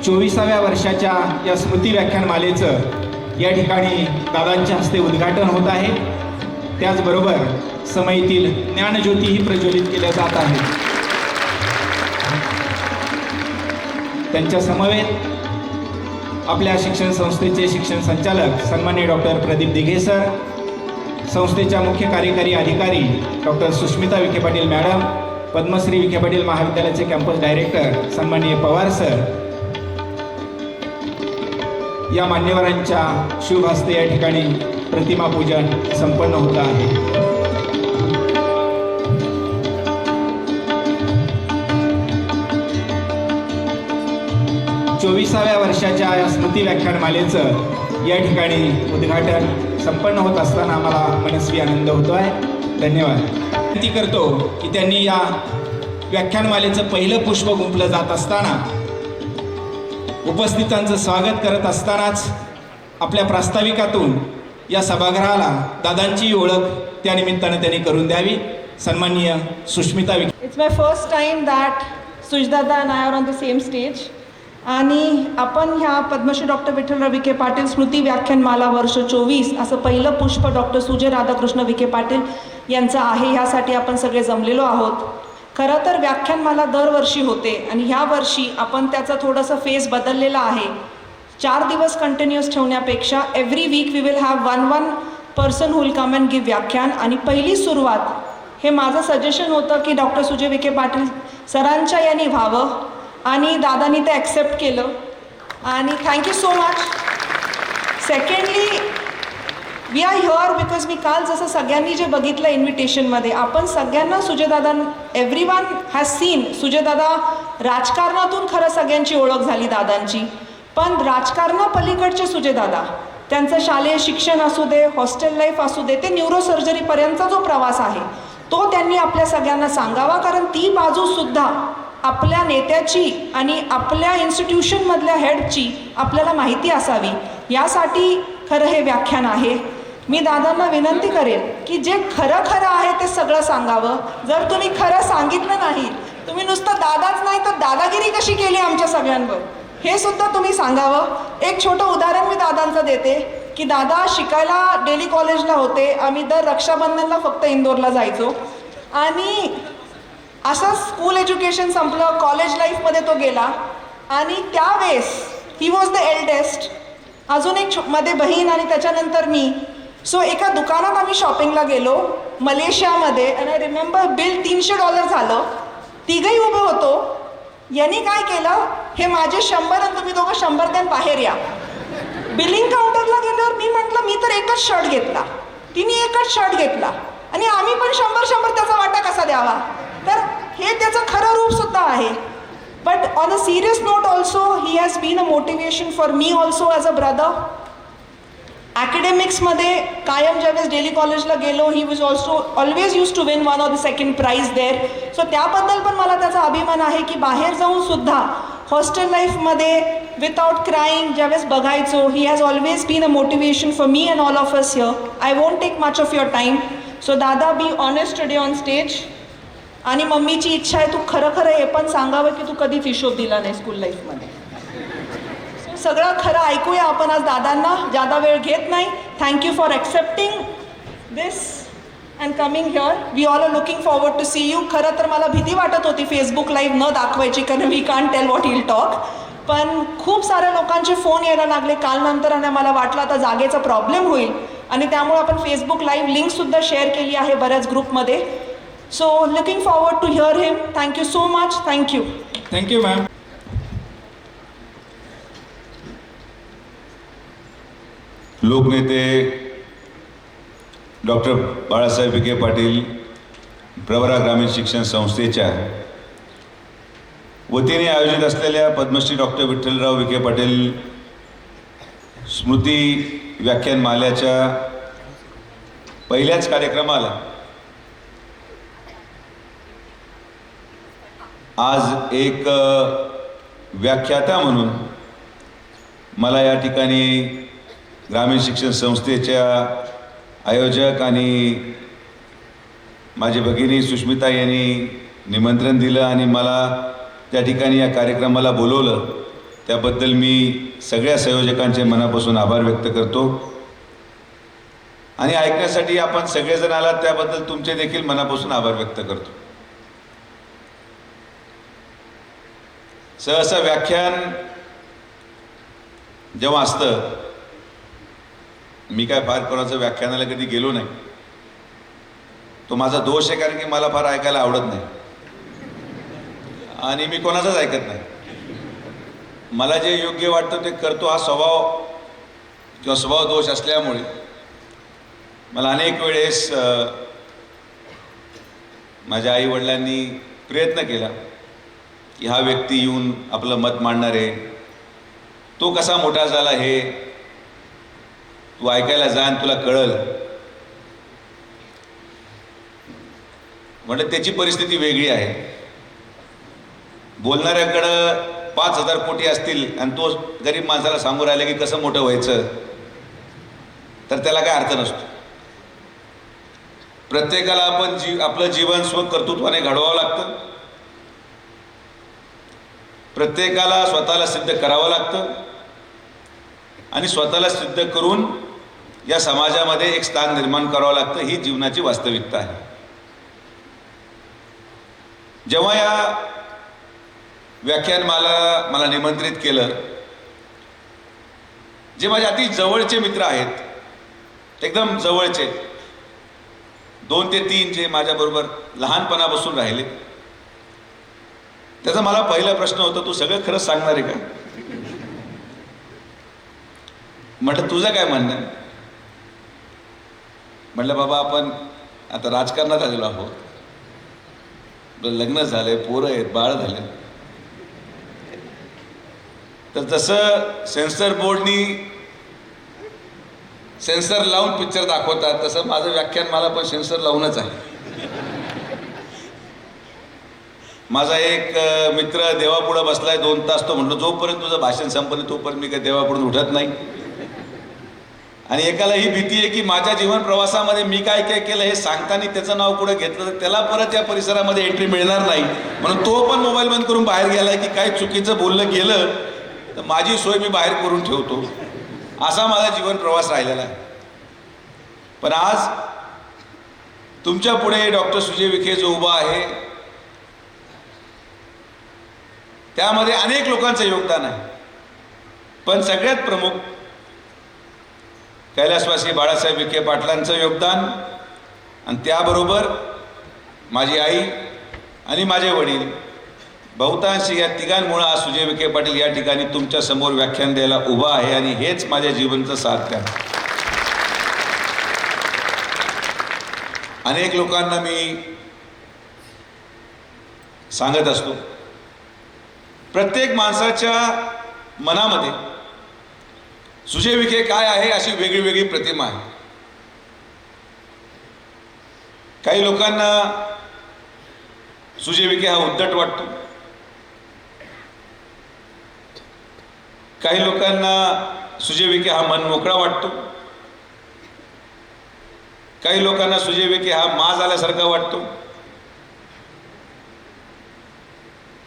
24व्या वर्षाच्या या स्मृती व्याख्यानमालेचं या ठिकाणी दादांच्या हस्ते उद्घाटन होत आहे। त्याचबरोबर समयीतील ज्ञानज्योतीही प्रज्वलित केल्या जात आहे। त्यांच्या समवेत आपल्या शिक्षण संस्थेचे शिक्षण संचालक सन्माननीय डॉक्टर प्रदीप दिघे सर, संस्थेच्या मुख्य कार्यकारी अधिकारी डॉक्टर सुष्मिता विखे पाटील मॅडम, पद्मश्री विखे पाटील महाविद्यालयाचे कॅम्पस डायरेक्टर सन्माननीय पवार सर, या मान्यवरांच्या शुभ हस्ते या ठिकाणी प्रतिमा पूजन संपन्न होत आहे। 24व्या वर्षाच्या या स्मृती व्याख्यानमालेचं या ठिकाणी उद्घाटन संपन्न होत असताना आम्हाला मनस्वी आनंद होतो आहे। धन्यवाद। विनंती करतो की त्यांनी या व्याख्यानमालेचं पहिलं पुष्प गुंफलं जात असताना उपस्थितांचं स्वागत करत असतानाच आपल्या प्रास्ताविकातून या सभागृहाला दादांची ओळख त्या निमित्ताने त्यांनी करून द्यावी। सन्माननीय Sushmita Vikhe. It's my first time that सुजदादा and I are on the same stage आणि आपण ह्या पद्मश्री डॉक्टर विठ्ठलराव विखे पाटील स्मृती व्याख्यानमाला वर्ष 24 असं पहिलं पुष्प डॉक्टर सुजय राधाकृष्ण विखे पाटील यांचं आहे। ह्यासाठी आपण सगळे जमलेलो आहोत। खरं तर व्याख्यानमाला दरवर्षी होते आणि ह्या वर्षी आपण त्याचा थोडंसं फेस बदललेला आहे। 4 दिवस कंटिन्युअस ठेवण्यापेक्षा every week we will have one person who will come and give व्याख्यान। आणि पहिली सुरुवात हे माझं सजेशन होतं की डॉक्टर सुजय विखे पाटील सरांच्या यांनी व्हावं आणि दादांनी ते ॲक्सेप्ट केलं आणि thank you so much. Secondly we are here because मी काल जसं सगळ्यांनी जे बघितलं इन्व्हिटेशनमध्ये आपण सगळ्यांना सुजयदादा एव्हरीवन हॅज सीन सुजयदादा राजकारणातून खरं सगळ्यांची ओळख झाली दादांची, पण राजकारणापलीकडचे सुजयदादा त्यांचं शालेय शिक्षण असू दे, हॉस्टेल लाईफ असू दे, ते न्यूरोसर्जरीपर्यंतचा जो प्रवास आहे तो त्यांनी आपल्या सगळ्यांना सांगावा, कारण ती बाजूसुद्धा आपल्या नेत्याची आणि आपल्या इन्स्टिट्यूशनमधल्या हेडची आपल्याला माहिती असावी, यासाठी खरं हे व्याख्यान आहे। मी दादांना विनंती करेन की जे खरं खरं आहे ते सगळं सांगावं। जर तुम्ही खरं सांगितलं नाही, तुम्ही नुसतं दादाच नाही तर दादागिरी कशी केली आमच्या सगळ्यांवर हे सुद्धा तुम्ही सांगावं। एक छोटं उदाहरण मी दादांचं देते की दादा शिकायला डेली कॉलेजला होते। आम्ही दर रक्षाबंधनला फक्त इंदोरला जायचो आणि असं स्कूल एज्युकेशन संपलं, कॉलेज लाईफमध्ये तो गेला आणि त्यावेळेस ही वॉज द एल्डेस्ट, अजून एक मध्ये बहीण आणि त्याच्यानंतर मी। सो एका दुकानात आम्ही शॉपिंगला गेलो मलेशियामध्ये आणि आय रिमेंबर बिल $300 झालं। तिघही उभे होतो। यांनी काय केलं, हे माझे 100 आणि तुम्ही दोघं 100 द्या बाहेर या। बिलिंग काउंटरला गेल्यावर मी म्हटलं मी तर एकच शर्ट घेतला, तिने एकच शर्ट घेतला आणि आम्ही पण 100 त्याचा वाटा कसा द्यावा। तर हे त्याचं खरं रूप सुद्धा आहे। But on a serious note also he has been a motivation for me also as a brother. ॲकॅडेमिक्समध्ये कायम ज्यावेळेस डेली कॉलेजला गेलो he was also always use to win 1 or 2 prize there. So त्याबद्दल पण मला त्याचा अभिमान आहे की बाहेर जाऊन सुद्धा हॉस्टेल लाईफमध्ये विदाउट क्राईंग ज्यावेळेस बघायचो, he has always been a motivation for me and all of us here. I won't take much of your time. So दादा be honest today on stage आणि मम्मीची इच्छा आहे तू खरं खरं हे पण सांगावं की तू कधीच हिशोब दिला नाही स्कूल लाईफमध्ये। सगळं खरं ऐकूया आपण आज दादांना, जादा वेळ घेत नाही। Thank you for accepting this and coming here. We all are looking forward to see you. खरं तर मला भीती वाटत होती फेसबुक लाईव्ह न दाखवायची, कारण we can't tell what will talk, पण खूप साऱ्या लोकांचे फोन यायला लागले काल नंतर आणि मला वाटलं आता जागेचा प्रॉब्लेम होईल आणि त्यामुळे आपण फेसबुक लाईव्ह लिंकसुद्धा शेअर केली आहे बऱ्याच ग्रुपमध्ये। So looking forward to hear him. Thank you so much. Thank you. Thank you, ma'am. लोकनेते डॉक्टर बाळासाहेब विखे पाटील प्रवरा ग्रामीण शिक्षण संस्थेच्या वतीने आयोजित असलेल्या पद्मश्री डॉक्टर विठ्ठलराव विखे पाटील स्मृती व्याख्यानमालेच्या पहिल्याच कार्यक्रमाला आज एक व्याख्याता म्हणून मला या ठिकाणी ग्रामीण शिक्षण संस्थेच्या आयोजक आणि माझी भगिनी सुष्मिता यांनी निमंत्रण दिलं आणि मला त्या ठिकाणी या कार्यक्रमाला बोलवलं त्याबद्दल मी सगळ्या संयोजकांचे मनापासून आभार व्यक्त करतो आणि ऐकण्यासाठी आपण सगळेजण आलात त्याबद्दल तुमचे देखील मनापासून आभार व्यक्त करतो. सहसा व्याख्यान जेव्हा असतं, मी काय फार कोणाचं व्याख्यानाला कधी गेलो नाही. तो माझा दोष आहे, कारण की मला फार ऐकायला आवडत नाही आणि मी कोणाचंच ऐकत नाही. मला जे योग्य वाटतं ते करतो, हा स्वभाव किंवा स्वभाव दोष असल्यामुळे मला अनेक वेळेस माझ्या आईवडिलांनी प्रयत्न केला की हा व्यक्ती येऊन आपलं मत मांडणार आहे, तो कसा मोठा झाला हे तू ऐकायला जा आणि तुला कळल. म्हणजे त्याची परिस्थिती वेगळी आहे. बोलणाऱ्याकडं 5,000 कोटी असतील आणि तो गरीब माणसाला सांगू राहिला की कसं मोठं व्हायचं, तर त्याला काय अर्थ नसतो. प्रत्येकाला आपलं जीवन स्वकर्तृत्वाने घडवावं लागतं. प्रत्येकाला स्वतःला सिद्ध करावं लागतं आणि स्वतःला सिद्ध करून या समाजामध्ये एक स्थान निर्माण करावं लागतं. ही जीवनाची वास्तविकता आहे. जेव्हा या व्याख्यानमाला मला निमंत्रित केलं, जे माझे अति जवळचे मित्र आहेत, एकदम जवळचे 2 ते 3 जे माझ्याबरोबर लहानपणापासून राहिले, त्याचा मला पहिला प्रश्न होता, तू सगळं खरंच सांगणार आहे का? म्हटलं तुझं काय म्हणणं आहे? म्हटलं बाबा आपण आता राजकारणात आलेलो आहोत, लग्न झालंय, पोरं आहेत, बाळ झाले, तर जसं सेन्सर बोर्डनी सेन्सर लावून पिक्चर दाखवतात तसं माझं व्याख्यान मला पण सेन्सर लावूनच आहे. माझा एक मित्र देवापुढं बसलाय 2 तास, तो म्हटलं जोपर्यंत तुझं भाषण संपलं तोपर्यंत मी काही देवापुढून उठत नाही. आणि एकाला ही भीती आहे की माझ्या जीवन प्रवासामध्ये मी काय काय केलं हे सांगताना त्याचं नाव पुढे घेतलं तर त्याला परत या परिसरामध्ये एंट्री मिळणार नाही, म्हणून तो पण मोबाईल बंद करून बाहेर गेलाय की काय चुकीचं बोललं गेलं तर माझी सोय मी बाहेर करून ठेवतो. असा माझा जीवन प्रवास राहिलेला आहे. पण आज तुमच्या पुढे डॉक्टर सुजय विखे जो उभा आहे, त्यामध्ये अनेक लोकांचं योगदान आहे. पण सगळ्यात प्रमुख कैलासवासी बाळासाहेब विखे पाटलांचं योगदान आणि त्याबरोबर माझी आई आणि माझे वडील, बहुतांशी या तिघांमुळे आज सुजय विखे पाटील या ठिकाणी तुमच्या समोर व्याख्यान द्यायला उभा आहे आणि हेच माझ्या जीवनाचं सार्थ आहे. अनेक लोकांना मी सांगत असतो, प्रत्येक माणसाच्या मनामध्ये सुजय विखे काय आहे अशी वेगळी वेगळी प्रतिमा आहे. काही लोकांना सुजय विखे हा उद्धट वाटतो, काही लोकांना सुजय विखे हा मनमोकळा वाटतो, काही लोकांना सुजय विखे हा माज आल्यासारखा वाटतो,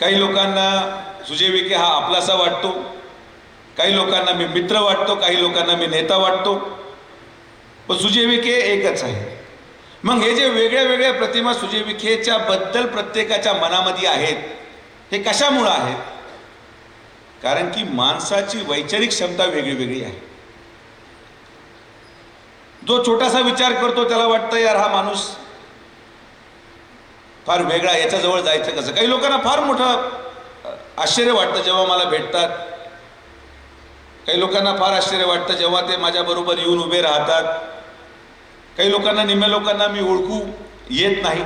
काही लोकांना सुजय विखे हा आपलासा वाटतो, काही लोकांना मी मित्र वाटतो, काही लोकांना मी नेता वाटतो, पण सुजय विखे एकच आहे. मग हे जे वेगळ्या वेगळ्या प्रतिमा सुजय विखेच्या बद्दल प्रत्येकाच्या मनामध्ये आहेत, हे कशामुळे आहेत? कारण की माणसाची वैचारिक क्षमता वेगळी वेगळी आहे. जो छोटासा विचार करतो त्याला वाटतं यार हा माणूस फार वेगळा, याच्याजवळ जायचं कसं. काही लोकांना फार मोठं आश्चर्य वाटतं जेव्हा मला भेटतात, काही लोकांना फार आश्चर्य वाटतं जेव्हा ते माझ्याबरोबर येऊन उभे राहतात, काही लोकांना, निम्म्या लोकांना मी ओळखू येत नाही.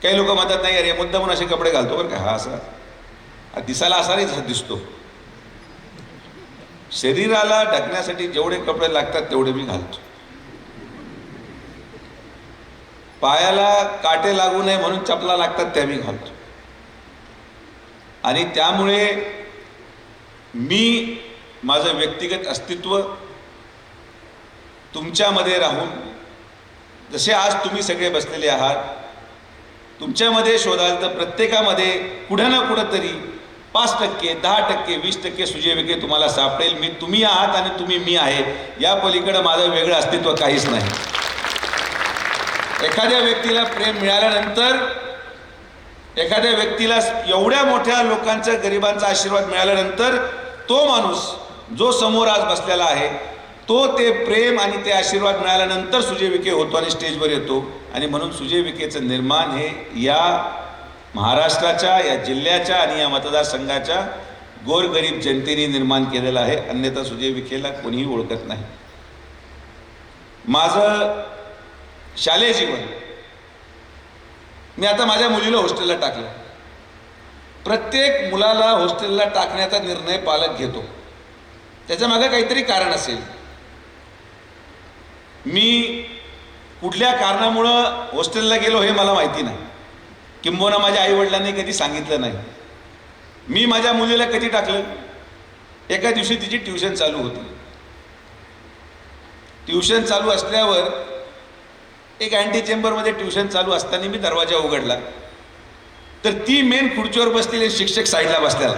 काही लोक म्हणतात नाही अरे मुद्दामून असे कपडे घालतो बरं का, हा असा दिसायला असाच दिसतो. शरीराला ढकण्यासाठी जेवढे कपडे लागतात तेवढे मी घालतो. पायाला काटे लागू नये म्हणून चपला लागतात त्या मी घालतो. आणि त्यामुळे मी माझं व्यक्तिगत अस्तित्व तुमच्यामध्ये राहून, जसे आज तुम्ही सगळे बसलेले आहात, तुमच्यामध्ये शोधाल तर प्रत्येकामध्ये कुठं ना कुठं तरी 5%, 10%, 20% सुजय विखे तुम्हाला सापडेल. मी तुम्ही आहात आणि तुम्ही मी आहे, या पलीकडे माझं वेगळं अस्तित्व काहीच नाही. एखाद्या व्यक्तीला प्रेम मिळाल्यानंतर, एखाद्या व्यक्तीला एवढ्या मोठ्या लोकांचा, गरिबांचा आशीर्वाद मिळाल्यानंतर, तो माणूस जो समोर आज बसलेला आहे तो ते प्रेम आणि ते आशीर्वाद मिळाल्यानंतर सुजय विखे होतो आणि स्टेजवर येतो. आणि म्हणून सुजय विखेचं निर्माण हे या महाराष्ट्राच्या, या जिल्ह्याच्या आणि या मतदारसंघाच्या गोरगरीब जनतेने निर्माण केलेलं आहे. अन्यथा सुजय विखेला कोणीही ओळखत नाही. माझं शालेय जीवन, मी आता माझ्या मुलीला हॉस्टेलला टाकलं. प्रत्येक मुलाला हॉस्टेलला टाकण्याचा निर्णय पालक घेतो, त्याच्या मागे काहीतरी कारण असेल. मी कुठल्या कारणामुळं हॉस्टेलला गेलो हे मला माहिती नाही, किंबहुना माझ्या आईवडिलांनी कधी सांगितलं नाही. मी माझ्या मुलीला कधी टाकलं, एका दिवशी तिची ट्युशन चालू होती. ट्युशन चालू असल्यावर एक अँटी चेंबरमध्ये ट्युशन चालू असताना मी दरवाजा उघडला, तर ती मेन खुर्चीवर बसलेली, शिक्षक साईडला बसलेला.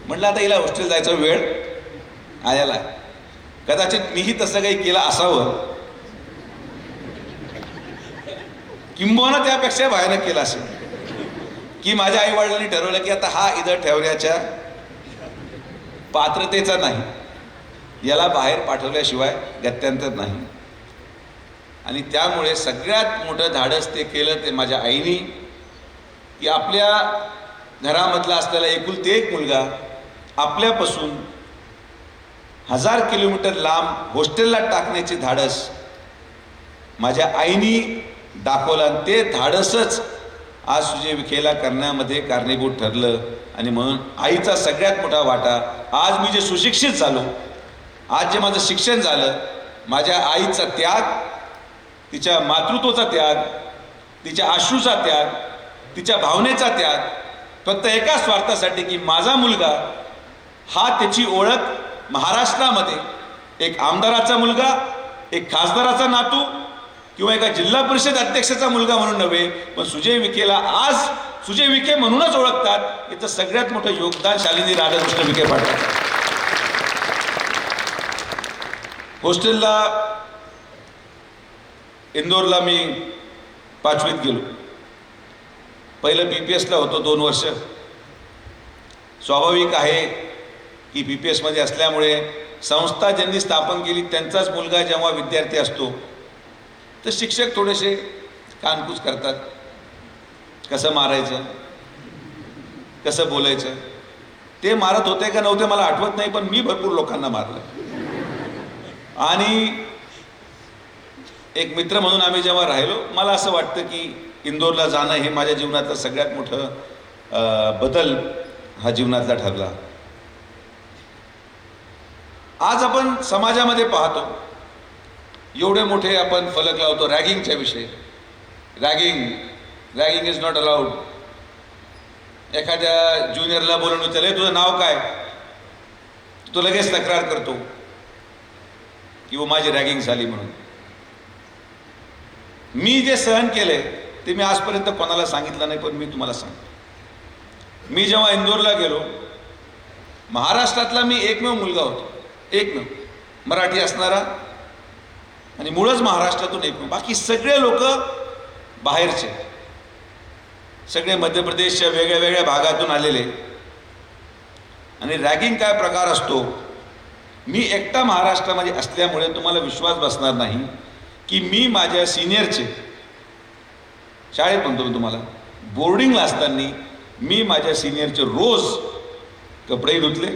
म्हटलं आता हिला हॉस्टेल जायचा वेळ आलेला आहे. कदाचित मीही तसं काही केलं असावं, किंबहुना त्यापेक्षा भयानक केलं असेल, की माझ्या आईवडिलांनी ठरवलं की आता हा इथं ठेवण्याच्या पात्रतेचा नाही, याला बाहेर पाठवल्याशिवाय गत्यंतर नाही. आणि त्यामुळे सगळ्यात मोठं धाडस ते केलं ते माझ्या आईनी, की आपल्या घरामधला असलेला एकुलते एक मुलगा आपल्यापासून 1000 किलोमीटर लांब हॉस्टेलला टाकण्याचे धाडस माझ्या आईनी दाखवलं. आणि ते धाडसच आज सुजय विखेला करण्यामध्ये कारणीभूत ठरलं. आणि म्हणून आईचा सगळ्यात मोठा वाटा. आज मी जे सुशिक्षित झालो, आज जे माझं शिक्षण झालं, माझ्या आईचा त्याग, तिच्या मातृत्वाचा त्याग, तिच्या अश्रूचा त्याग, तिच्या भावनेचा त्याग, फक्त एका स्वार्थासाठी की माझा मुलगा हा त्याची ओळख महाराष्ट्रामध्ये एक आमदाराचा मुलगा, एक खासदाराचा नातू किंवा एका जिल्हा परिषद अध्यक्षाचा मुलगा म्हणून नव्हे, पण सुजय विखेला आज सुजय विखे म्हणूनच ओळखतात. याचं सगळ्यात मोठं योगदान शालिनी राधाकृष्ण विखे पाटील. हॉस्टेलला इंदोरला मी 5वीत गेलो. पहिलं PPSला होतो 2 वर्ष. स्वाभाविक आहे की PPSमध्ये असल्यामुळे संस्था ज्यांनी स्थापन केली त्यांचाच मुलगा जेव्हा विद्यार्थी असतो तर शिक्षक थोडेसे कानकूच करतात. कसं मारायचं, कसं बोलायचं. ते मारत होते का नव्हते मला आठवत नाही, पण मी भरपूर लोकांना मारलं. आणि एक मित्र म्हणून आम्ही जेव्हा राहिलो, मला असं वाटतं की इंदोरला जाणं हे माझ्या जीवनातलं सगळ्यात मोठं बदल हा जीवनातला ठरला. आज आपण समाजामध्ये पाहतो एवढे मोठे आपण फलक लावतो रॅगिंगच्या विषयी. Ragging is not allowed. एखाद्या ज्युनियरला बोलून विचारले तुझं नाव काय, तो लगेच तक्रार करतो की वो माझी रॅगिंग झाली म्हणून. मी जे सहन केले ते मी आजपर्यंत कोणाला सांगितलं नाही, पण मी तुम्हाला सांगतो. मी जेव्हा इंदोरला गेलो, महाराष्ट्रातला मी एकमेव मुलगा होतो, एकमेव मराठी असणारा आणि मुळच महाराष्ट्रातून एकमेव. बाकी सगळे लोक बाहेरचे, सगळे मध्य प्रदेशच्या वेगळ्या वेगळ्या भागातून आलेले. आणि रॅगिंग काय प्रकार असतो, मी एकटा महाराष्ट्रामध्ये असल्यामुळे तुम्हाला विश्वास बसणार नाही की मी माझ्या सिनियरचे, शाळेत म्हणतो मी तुम्हाला, बोर्डिंगला असताना मी माझ्या सिनियरचे रोज कपडे धुतले,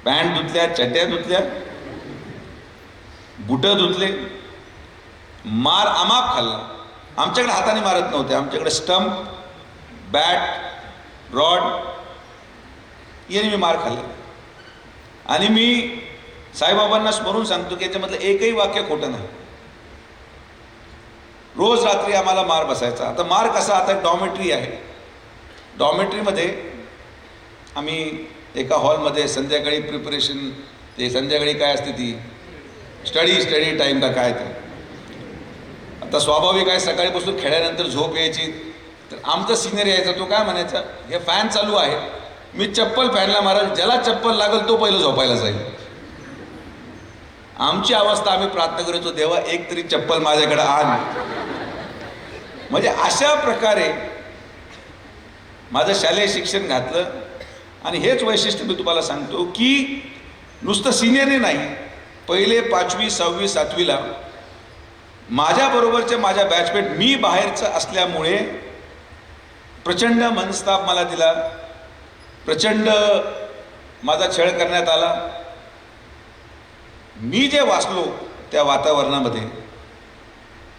पॅन्ट धुतल्या, चट्ट्या धुतल्या, बुटं धुतले, मार अमाप खाल्ला. आमच्याकडे हाताने मारत नव्हते, आमच्याकडे स्टंप, बॅट, रॉड याने मी मार खाल्ला. आणि मी साईबाबांना स्मरून सांगतो की याच्यामधलं एकही वाक्य खोटं नाही. रोज रात्री आम्हाला मार बसायचा. आता मार कसा, आता डॉमेट्री आहे, डॉमेट्रीमध्ये आम्ही एका हॉलमध्ये संध्याकाळी प्रिपरेशन, ते संध्याकाळी काय असते ती स्टडी टाईम का काय ते. आता स्वाभाविक आहे, सकाळीपासून खेळल्यानंतर झोप यायची, तर आमचा सिनियर यायचा, तो काय म्हणायचा, हे फॅन चालू आहे, मी चप्पल फॅनला मारेल, ज्याला चप्पल लागेल तो पहिलं झोपायला जाईल. आमची अवस्था, आम्ही प्रार्थना करायचो, देवा एक तरी चप्पल माझ्याकडे आण. म्हणजे अशा प्रकारे माझं शालेय शिक्षण घातलं. आणि हेच वैशिष्ट्य मी तुम्हाला सांगतो की नुसतं सिनियरने नाही, पहिले 5वी 6वी 7वीला माझ्याबरोबरचे माझ्या बॅचमेट, मी बाहेरचं असल्यामुळे प्रचंड मनस्ताप मला दिला, प्रचंड माझा छळ करण्यात आला. मी जे वाचलो त्या वातावरणामध्ये,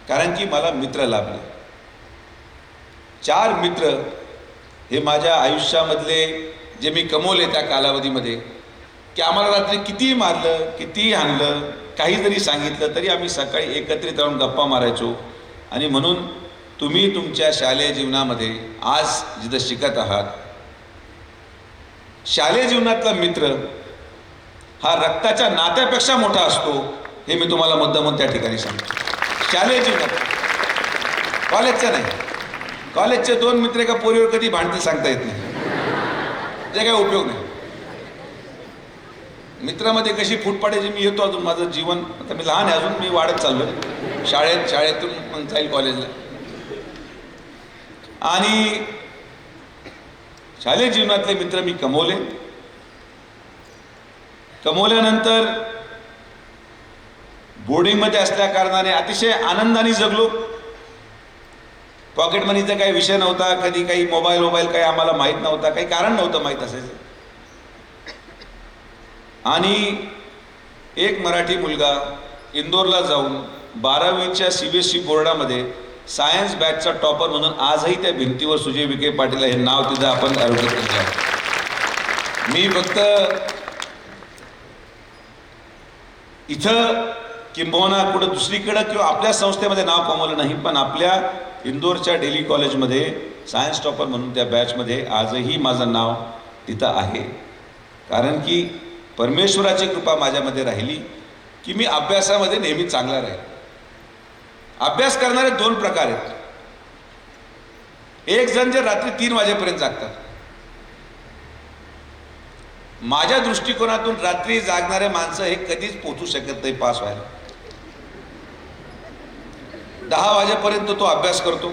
कारण की मला मित्र लाभले. 4 मित्र हे माझ्या आयुष्यामधले जे मी कमवले त्या कालावधीमध्ये, की आम्हाला रात्री कितीही मारलं, कितीही हाणलं, काही जरी सांगितलं तरी आम्ही सकाळी एकत्रित राहून गप्पा मारायचो. आणि म्हणून तुम्ही तुमच्या शालेय जीवनामध्ये आज जिथं शिकत आहात, शालेय जीवनातला मित्र हा रक्ताच्या नात्यापेक्षा मोठा असतो, हे मी तुम्हाला मुद्दामून त्या ठिकाणी सांगतो. शालेय जीवनात, कॉलेजचं नाही. कॉलेजचे 2 मित्र एका पोरीवर कधी भांडतील सांगता येत नाही, जे काही उपयोग नाही. मित्रामध्ये कशी फूट पाडायची, मी येतो अजून, माझं जीवन आता मी लहान आहे अजून, मी वाढत चाललोय. शाळेतून मग जाईल कॉलेजला. आणि शालेय जीवनातले मित्र मी कमवल्यानंतर बोर्डिंगमध्ये असल्या कारणाने अतिशय आनंदाने जगलो. पॉकेट मनीचा काही विषय नव्हता, कधी काही मोबाईल काही आम्हाला माहीत नव्हता, काही कारण नव्हतं माहीत असायचं. आणि एक मराठी मुलगा इंदोरला जाऊन 12वीच्या CBSE बोर्डामध्ये सायन्स बॅचचा टॉपर म्हणून आजही त्या भिंतीवर सुजय विखे पाटील हे नाव तिथं आपण आरोग्य केलं आहे. मी फक्त इथं किंबहुना कुठं दुसरीकडं किंवा आपल्या संस्थेमध्ये नाव कमवलं नाही, पण आपल्या इंदोरच्या डेली कॉलेजमध्ये सायन्स टॉपर म्हणून त्या बॅचमध्ये आजही माझं नाव तिथं आहे. कारण की परमेश्वराची कृपा माझ्यामध्ये राहिली की मी अभ्यासामध्ये नेहमी चांगला राहील. अभ्यास करणारे 2 प्रकार आहेत. एक जण जे रात्री 3 वाजेपर्यंत जागतात. माझ्या दृष्टिकोनातून रात्री जागणारे माणसं हे कधीच पोचू शकत नाही पास व्हायला. 10 वाजेपर्यंत तो अभ्यास करतो,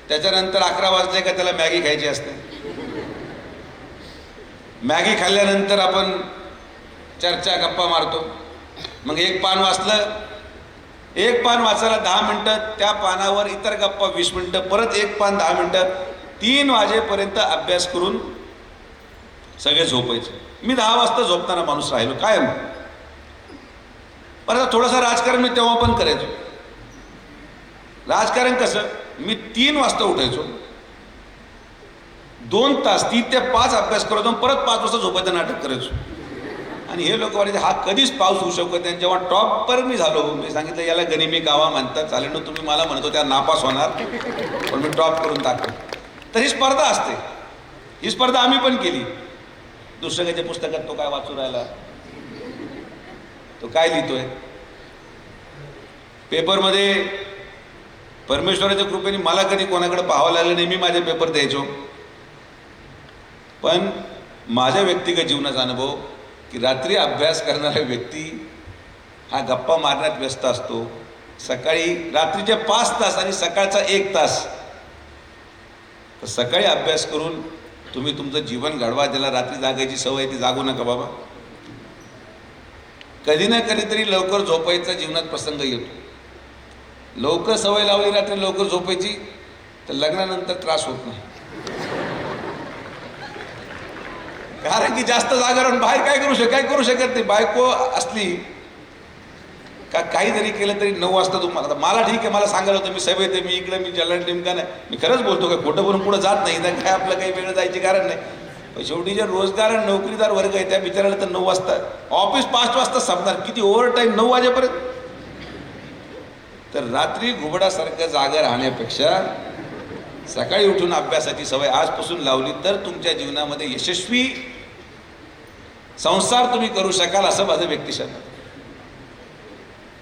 त्याच्यानंतर 11 वाजले का त्याला मॅगी खायची असते. मॅगी खाल्ल्यानंतर आपण चर्चा गप्पा मारतो. मग एक पान वाचलं, एक पान वाचायला 10 मिनटं, त्या पानावर इतर गप्पा 20 मिनटं, परत एक पान 10 मिनटं, 3 वाजेपर्यंत अभ्यास करून सगळे झोपायचे. मी 10 वाजता झोपताना माणूस राहिलो कायम. परत थोडंसं राजकारण मी तेव्हा पण करायचो. राजकारण कसं, मी 3 वाजता उठायचो, 2 तास 3 ते 5 अभ्यास करायचो, परत 5 वाजता झोपायचं नाटक करायचो. आणि हे लोक म्हणायचे हा कधीच पाऊस होऊ शकत नाही. जेव्हा टॉपर मी झालो, मी सांगितलं याला गनिमी गावा म्हणतात, चालेल ना, तुम्ही मला म्हणतो त्या नापास होणार, पण मी टॉप करून टाकतो. तर ही स्पर्धा असते. ही स्पर्धा आम्ही पण केली. दुसऱ्याच्या पुस्तकात तो काय वाचू राहिला, तो काय लिहितोय. पेपरमध्ये परमेश्वराच्या कृपेने मला कधी कोणाकडे पाहावं लागलं नाही, मी माझे पेपर द्यायचो. पण माझ्या व्यक्तिगत जीवनाचा अनुभव की रात्री अभ्यास करणारा व्यक्ती हा गप्पा मारण्यात व्यस्त असतो. सकाळी रात्रीचे 5 तास आणि सकाळचा 1 तास. तर सकाळी अभ्यास करून तुम्ही तुमचं जीवन घडवा. ज्याला रात्री जागायची सवय ती जागू नका बाबा. कधी ना कधीतरी लवकर झोपायचा जीवनात प्रसंग येतो. लवकर सवय लावली रात्री लवकर झोपायची तर लग्नानंतर त्रास होत नाही. कारण की जास्त जागा राहून बाहेर काय करू शकत नाही. बायको असली का काही जरी केलं तरी 9 वाजता तुम्हाला, मला ठीक आहे, मला सांगायला होतं मी सभेत आहे, मी इकडे, मी जलण नेमका नाही, मी खरंच बोलतो काय खोटं बोलून पुढे जात नाही. तर काय आपलं काही वेळ जायचे कारण नाही. पण शेवटी जे रोजगार आणि नोकरीदार वर्ग आहे त्या बिचाराला तर 9 वाजता ऑफिस 5 वाजता संपणार, किती ओव्हर टाईम 9 वाजेपर्यंत. तर रात्री घुबडासारखं जागा राहण्यापेक्षा सकाळी उठून अभ्यासाची सवय आजपासून लावली तर तुमच्या जीवनामध्ये यशस्वी संसार तुम्ही करू शकाल, असं माझं व्यक्तिशत.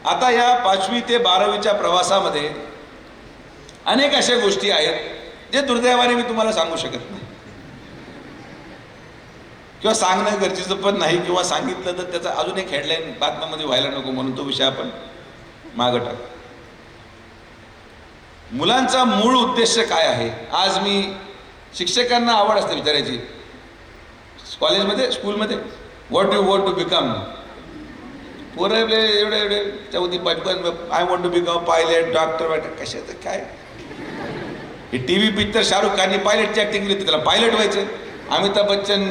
आता या 5वी ते 12वीच्या प्रवासामध्ये अनेक अशा गोष्टी आहेत जे दुर्दैवाने मी तुम्हाला सांगू शकत नाही किंवा सांगणं गरजेचं पण नाही, किंवा सांगितलं तर त्याचा अजून एक हेडलाईन बातम्यामध्ये व्हायला नको म्हणून तो विषय आपण मागं टाकू. मुलांचा मूळ उद्देश काय आहे? आज मी शिक्षकांना आवड असते विचारायची कॉलेजमध्ये स्कूलमध्ये, what you want to become. पोरं एवढे एवढे 14-15, I want to become pilot, doctor, वाटत कशाचं काय. हे टी व्ही पिक्चर शाहरुख खानने पायलटची ॲक्टिंग केली होती, त्याला पायलट व्हायचं. अमिताभ बच्चन,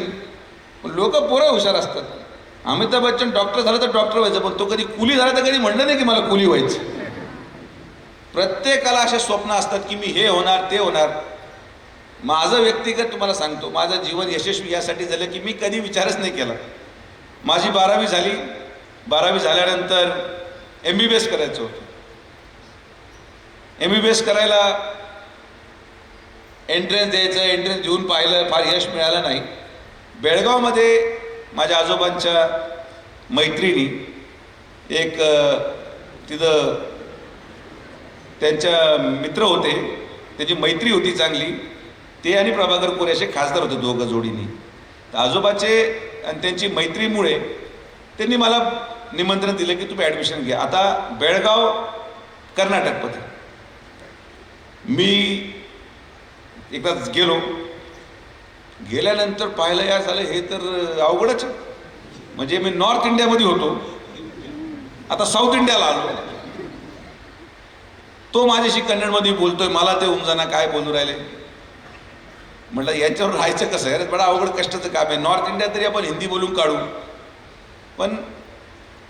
लोक पोरं हुशार असतात. अमिताभ बच्चन डॉक्टर झालं तर डॉक्टर व्हायचं, पण तो कधी कुली झाला तर कधी म्हणलं नाही की मला कुली व्हायचं. प्रत्येकाला असे स्वप्न असतात की मी हे होणार ते होणार. माझं व्यक्तिगत तुम्हाला सांगतो, माझं जीवन यशस्वी यासाठी झालं की मी कधी विचारच नाही केला. माझी 12वी झाली. 12वी झाल्यानंतर MBBS करायचं होतं. MBBS करायला एंट्रन्स द्यायचं, एंट्रन्स देऊन पाहिलं, फार यश मिळालं नाही. बेळगावमध्ये माझ्या आजोबांच्या मैत्रिणी एक तिथं त्यांच्या मित्र होते, त्याची मैत्री होती चांगली. ते आणि प्रभाकर कोरे असे खासदार होते दोघं जोडीने. तर आजोबाचे आणि त्यांची मैत्रीमुळे त्यांनी मला निमंत्रण दिलं की तुम्ही ॲडमिशन घ्या. आता बेळगाव कर्नाटकमध्ये. मी एकदाच गेलो. गेल्यानंतर पाहिलं या झालं हे तर अवघडच. म्हणजे मी नॉर्थ इंडियामध्ये होतो, आता साऊथ इंडियाला आलो. तो माझ्याशी कन्नडमध्ये बोलतोय, मला ते उमजाना काय बोलू राहिले. म्हटलं याच्यावर राहायचं कसं आहे, बडा अवघड कष्टाचं काम आहे. नॉर्थ इंडिया तरी आपण हिंदी बोलून काढू, पण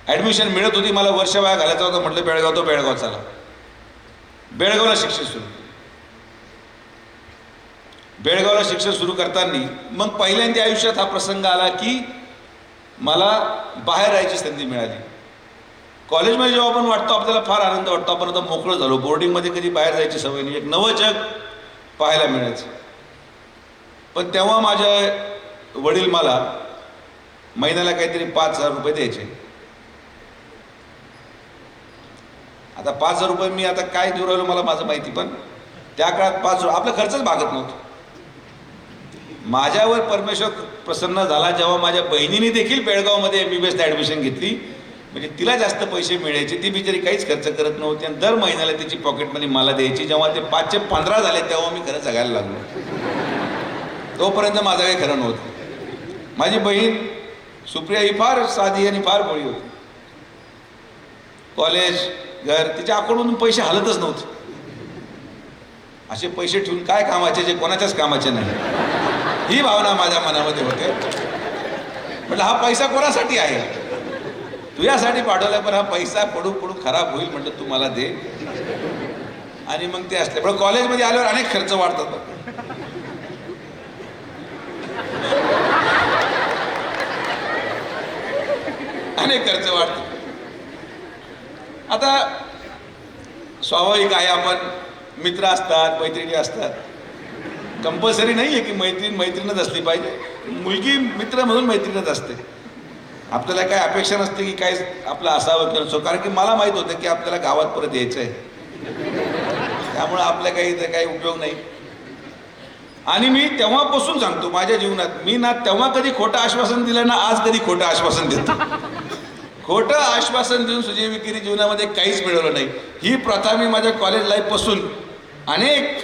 ॲडमिशन मिळत होती. मला वर्ष वाया घालायचा होता. म्हटलं बेळगाव, तो बेळगाव चला. बेळगावला शिक्षण सुरू. बेळगावला शिक्षण सुरू करताना मग पहिल्यांदा आयुष्यात हा प्रसंग आला की मला बाहेर राहायची संधी मिळाली. कॉलेजमध्ये जेव्हा आपण वाटतो आपल्याला फार आनंद वाटतो, आपण आता मोकळं झालो. बोर्डिंगमध्ये कधी बाहेर जायची सवय नाही, एक नवं जग पाहायला मिळायचं. पण तेव्हा माझे वडील मला महिन्याला काहीतरी 5,000 रुपये द्यायचे. आता 5,000 रुपये मी आता काय देऊ राहिलो मला माझं माहिती, पण त्या काळात 5,000 आपला खर्चच भागत नव्हतं. माझ्यावर परमेश्वर प्रसन्न झाला जेव्हा माझ्या बहिणीने देखील बेळगावमध्ये MBBS ॲडमिशन घेतली. म्हणजे तिला जास्त पैसे मिळायचे, ती बिचारी काहीच खर्च करत नव्हती आणि दर महिन्याला तिची पॉकेटमनी मला द्यायची. जेव्हा ते 5चे 15 झाले तेव्हा मी खरं जगायला लागलो. तोपर्यंत माझं काही खरं नव्हतं. माझी बहीण सुप्रिया ही फार साधी आणि फार भोळी होती. कॉलेज, घर, तिच्या अकाउंटमधून पैसे हलतच नव्हते. असे पैसे ठेवून काय कामाचे जे कोणाच्याच कामाचे नाही, ही भावना माझ्या मनामध्ये होते. म्हटलं हा पैसा कोणासाठी आहे? तुझ्यासाठी पाठवला, पण हा पैसा पडू पडू खराब होईल. म्हटलं तू मला दे. आणि मग ते असले पण कॉलेजमध्ये आल्यावर अनेक खर्च वाढतात. अनेक खर्च वाढतात. आता स्वाभाविक आहे, आपण मित्र असतात, मैत्रिणी असतात. कंपल्सरी नाही आहे की मैत्रीणच असली पाहिजे. मुलगी मित्र म्हणून मैत्रीणच असते. आपल्याला काय अपेक्षा नसते की काय आपलं असावं किंवा नसो, कारण की मला माहीत होतं की आपल्याला गावात परत यायचं आहे. त्यामुळं आपल्या काही उपयोग नाही. आणि मी तेव्हापासून सांगतो माझ्या जीवनात मी ना तेव्हा कधी खोटं आश्वासन दिलं ना आज कधी खोटं आश्वासन देतो. खोटं आश्वासन देऊन सुजय विखेरी जीवनामध्ये काहीच मिळवलं नाही. ही प्रथा मी माझ्या कॉलेज लाईफपासून अनेक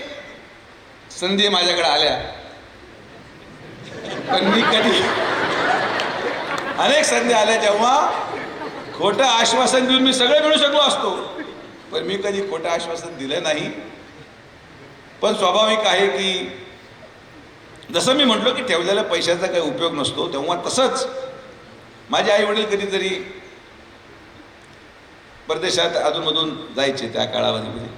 संधी माझ्याकडे आल्या, पण मी कधी अनेक संधी आल्या जेव्हा खोटं आश्वासन देऊन मी सगळं मिळू शकलो असतो, पण मी कधी खोटं आश्वासन दिलं नाही. पण स्वाभाविक आहे की जसं मी म्हटलो की ठेवलेल्या पैशाचा काही उपयोग नसतो, तेव्हा तसंच माझे आई वडील कधीतरी परदेशात अधूनमधून जायचे त्या काळामध्ये.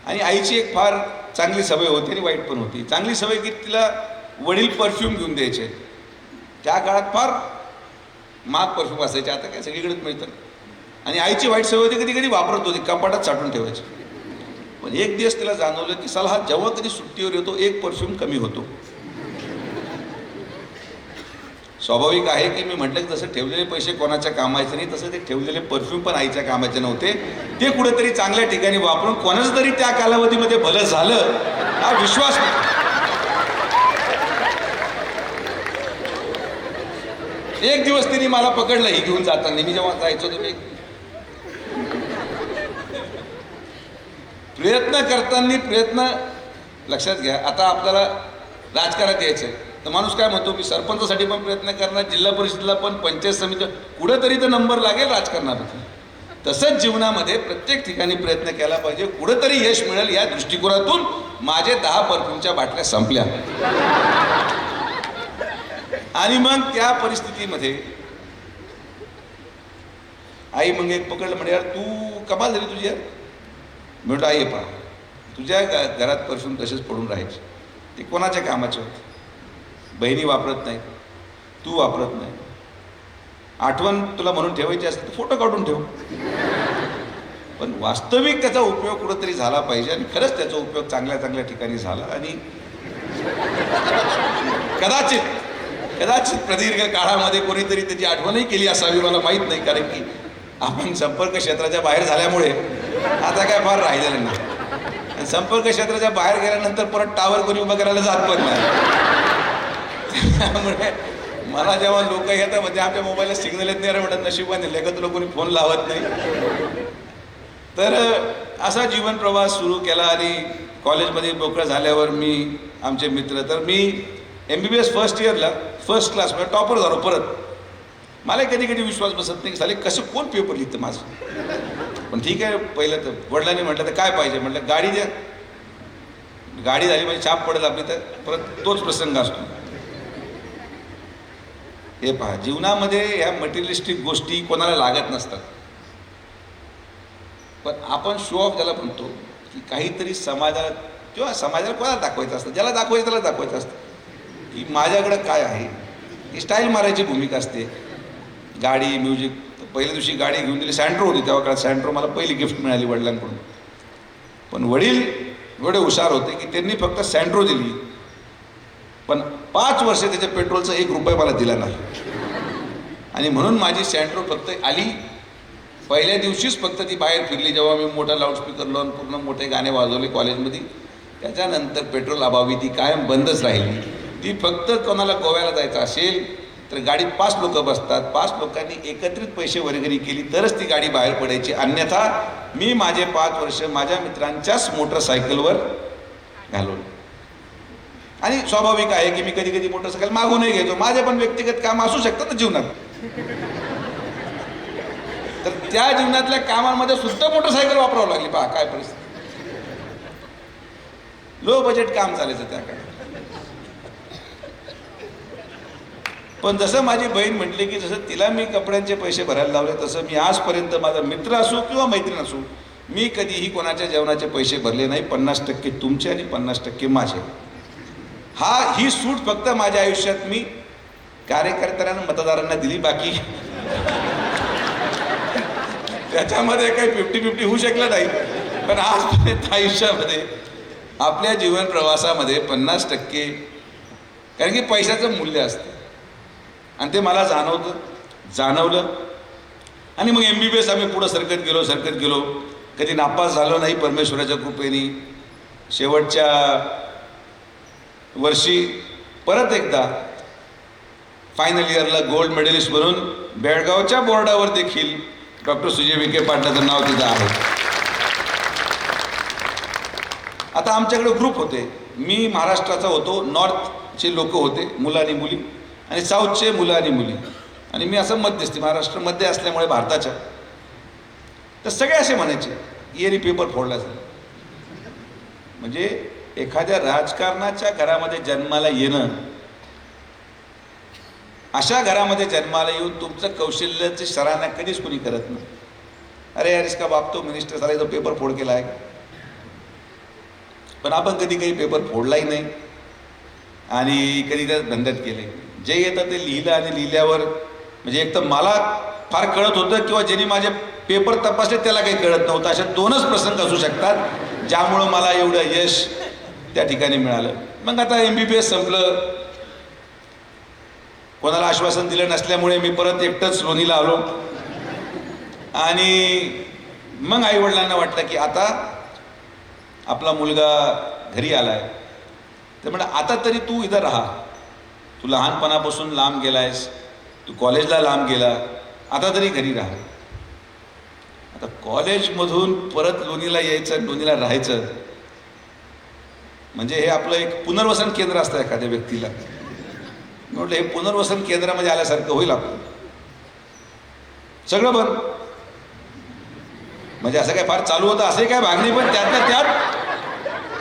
आणि आईची एक फार चांगली सवय होती आणि वाईट पण होती. चांगली सवय की तिला वडील परफ्यूम घेऊन द्यायचे. त्या काळात फार महाग परफ्यूम असायचे, आता काय सगळीकडेच मिळतं. आणि आईची वाईट सवय होती, कधी कधी वापरत होती, कपाटात साठवून ठेवायची. पण एक दिवस तिला जाणवलं की साला हा जेव्हा कधी सुट्टीवर येतो एक परफ्यूम कमी होतो. स्वाभाविक आहे की मी म्हटलं की जसं ठेवलेले पैसे कोणाच्या कामाचे नाही, तसं ते ठेवलेले परफ्यूम पण आईच्या कामाचे नव्हते. ते कुठेतरी चांगल्या ठिकाणी वापरून कोणाचं तरी त्या कालावधीमध्ये भलं झालं हा विश्वास नाही. एक दिवस तिने मला पकडलं ही घेऊन जाताना. मी जेव्हा जायचो तुम्ही प्रयत्न करताना प्रयत्न लक्षात घ्या. आता आपल्याला राजकारणात यायचं तर माणूस काय म्हणतो, मी सरपंचासाठी पण प्रयत्न करणार, जिल्हा परिषदेला पण, पंचायत समिती, कुठंतरी तर नंबर लागेल राजकारणात. तसंच जीवनामध्ये प्रत्येक ठिकाणी प्रयत्न केला पाहिजे, कुठंतरी यश मिळेल या दृष्टिकोनातून माझे 10 परफ्यूमच्या बाटल्या संपल्या. आणि मग त्या परिस्थितीमध्ये आई मग एक पकडलं, म्हणजे यार तू कमाल झाली तुझी यार. म्हणतो आई पहा, तुझ्या घरात परफ्यूम तसेच पडून राहायचे, ते कोणाच्या कामाचे होते. बहिणी वापरत नाही, तू वापरत नाही. आठवण तुला म्हणून ठेवायची असेल तर फोटो काढून ठेव, पण वास्तविक त्याचा उपयोग कुठंतरी झाला पाहिजे. आणि खरंच त्याचा उपयोग चांगल्या चांगल्या ठिकाणी झाला. आणि कदाचित प्रदीर्घ काळामध्ये कोणीतरी त्याची आठवणही केली असावी, मला माहीत नाही. कारण की आपण संपर्क क्षेत्राच्या बाहेर झाल्यामुळे आता काय फार राहिलेलं नाही. आणि संपर्क क्षेत्राच्या बाहेर गेल्यानंतर परत टावर कोणी उभं करायला जात पण नाही. त्यामुळे मला जेव्हा लोक येतात म्हणजे आमच्या मोबाईलला सिग्नल येत नाही, म्हणतात नशिबाने लेखा तुला कोणी फोन लावत नाही. तर असा जीवन प्रवास सुरू केला. आणि कॉलेजमध्ये मोकळं झाल्यावर मी आमचे मित्र, तर मी MBBS फर्स्ट इयरला फर्स्ट क्लासमध्ये टॉपर झालो परत. मला कधी कधी विश्वास बसत नाही झाले कसं कोण पेपर लिहितं माझं. पण ठीक आहे, पहिलं तर वडिलांनी म्हटलं तर काय पाहिजे, म्हटलं गाडी द्या. गाडी झाली म्हणजे छाप पडेल आपली, तर परत तोच प्रसंग असतो. हे पहा, जीवनामध्ये ह्या मटेरियलिस्टिक गोष्टी कोणाला लागत नसतात, पण आपण शो ऑफ ज्याला म्हणतो की काहीतरी समाजाला किंवा समाजाला कोणाला दाखवायचं असतं, ज्याला दाखवायचं त्याला दाखवायचं असतं की माझ्याकडं काय आहे. ही स्टाईल मारायची भूमिका असते. गाडी, म्युझिक. पहिल्या दिवशी गाडी घेऊन दिली, सँट्रो होती तेव्हा काळात. सँट्रो मला पहिली गिफ्ट मिळाली वडिलांकडून. पण वडील एवढे हुशार होते की त्यांनी फक्त सँट्रो दिली, पण 5 वर्ष त्याच्या पेट्रोलचा 1 रुपया मला दिला नाही. आणि म्हणून माझी सँट्रो फक्त आली पहिल्या दिवशीच, फक्त ती बाहेर फिरली जेव्हा मी मोठा लाऊडस्पीकर लावून पूर्ण मोठे गाणे वाजवले कॉलेजमध्ये. त्याच्यानंतर पेट्रोल अभावी ती कायम बंदच राहिली. ती फक्त कोणाला गोव्याला जायचं असेल तर गाडीत 5 लोक बसतात, 5 लोकांनी एकत्रित पैसे वर्गणी केली तरच ती गाडी बाहेर पडायची. अन्यथा मी माझे 5 वर्ष माझ्या मित्रांच्याच मोटरसायकलवर घालवले. आणि स्वाभाविक आहे की मी कधी कधी मोटरसायकल मागूनही घ्यायचो. माझे पण व्यक्तिगत काम असू शकतं ना जीवनात, तर त्या जीवनातल्या कामांमध्ये सुद्धा मोटरसायकल वापरावं लागली. पहा काय परिस्थिती. लो बजेट काम चालायचं त्या काळात. पण जसं माझी बहीण म्हटली की जसं तिला मी कपड्यांचे पैसे भरायला लावले, तसं मी आजपर्यंत माझा मित्र असो किंवा मैत्रीण असो, मी कधीही कोणाच्या जेवणाचे पैसे भरले नाही. 50% तुमचे आणि 50% माझे. ही सूट फक्त माझ्या आयुष्यात मी कार्यकर्त्यांना, मतदारांना दिली. बाकी त्याच्यामध्ये काही 50-50 होऊ शकलं नाही. पण आजपर्यंत आयुष्यामध्ये आपल्या जीवन प्रवासामध्ये 50%, कारण की पैशाचं मूल्य असतं आणि ते मला जाणवलं. आणि मग MBBS आम्ही पुढं सरकत गेलो. कधी नापास झालो नाही परमेश्वराच्या कृपेने. शेवटच्या वर्षी परत एकदा फायनल इयरला गोल्ड मेडलिस्ट म्हणून बेळगावच्या बोर्डावर देखील डॉक्टर सुजय विखे पाटलाचं नाव तिथं आहे. आता आमच्याकडे ग्रुप होते. मी महाराष्ट्राचा होतो, नॉर्थचे लोक होते, मुलं आणि मुली, आणि साऊथचे मुलं आणि मुली, आणि मी असं मध्यस्थी महाराष्ट्रामध्ये असल्यामुळे भारताच्या. तर सगळे असे म्हणायचे येरी पेपर फोडला जाईल. म्हणजे एखाद्या राजकारणाच्या घरामध्ये जन्माला येणं, अशा घरामध्ये जन्माला येऊन तुमचं कौशल्याची सराहना कधीच कोणी करत नाही. अरे यार इसका बाप तो मिनिस्टर झाला, तो पेपर फोड केला आहे. पण आपण कधी काही पेपर फोडलाही नाही आणि कधी त्या धंद्यात केले. जे येतं ते लिहिलं आणि लिहिल्यावर म्हणजे एक तर मला फार कळत होतं किंवा ज्यांनी माझे पेपर तपासले त्याला काही कळत नव्हतं. अशा 2च प्रसंग असू शकतात ज्यामुळं मला एवढं यश त्या ठिकाणी मिळालं. मग आता MBBS संपलं. कोणाला आश्वासन दिलं नसल्यामुळे मी परत एकटंच लोणीला आलो. आणि मग आईवडिलांना वाटलं की आता आपला मुलगा घरी आलाय, तर म्हणजे आता तरी तू इथं राहा. तू लहानपणापासून लांब गेलायस, तू कॉलेजला लांब गेला, आता तरी घरी राहा. आता कॉलेजमधून परत लोणीला यायचं, लोणीला राहायचं म्हणजे हे आपलं एक पुनर्वसन केंद्र असतं एखाद्या व्यक्तीला. म्हटलं हे पुनर्वसन केंद्रामध्ये आल्यासारखं होईल आपलं. सगळं बंद. म्हणजे असं काय फार चालू होतं असे काय भागणी, पण त्यातल्या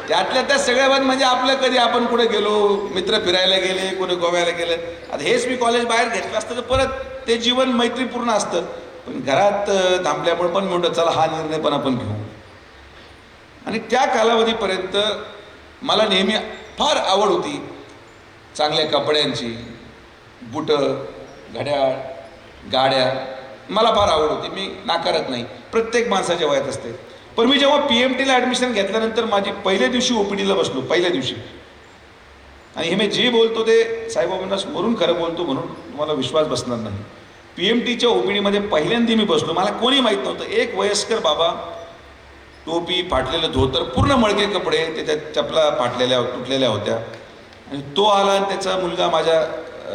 त्यात सगळ्या बंद. म्हणजे आपलं कधी आपण कुठे गेलो, मित्र फिरायला गेले, कुठे गोव्याला गेले, आता हेच मी कॉलेज बाहेर घेतलं असतं तर परत ते जीवन मैत्रीपूर्ण असतं. पण घरात थांबल्यामुळे पण म्हणतो चला हा निर्णय पण आपण घेऊ. आणि त्या कालावधीपर्यंत मला नेहमी फार आवड होती चांगल्या कपड्यांची, बुटं, घड्याळ, गाड्या, मला फार आवड होती. मी नाकारत नाही, प्रत्येक माणसाच्या वयात असते. पण मी जेव्हा PMTला ॲडमिशन घेतल्यानंतर माझी पहिल्या दिवशी OPDला बसलो, पहिल्या दिवशी. आणि हे मी जे बोलतो ते साईबाबांना समोरून खरं बोलतो म्हणून तुम्हाला विश्वास बसणार नाही. PMTच्या OPDमध्ये पहिल्यांदा मी बसलो. मला कोणी माहीत नव्हतं. एक वयस्कर बाबा, टोपी, फाटलेलं धोतर, पूर्ण मळके कपडे, त्याच्या चपला फाटलेल्या तुटलेल्या होत्या. आणि तो आला आणि त्याचा मुलगा माझ्या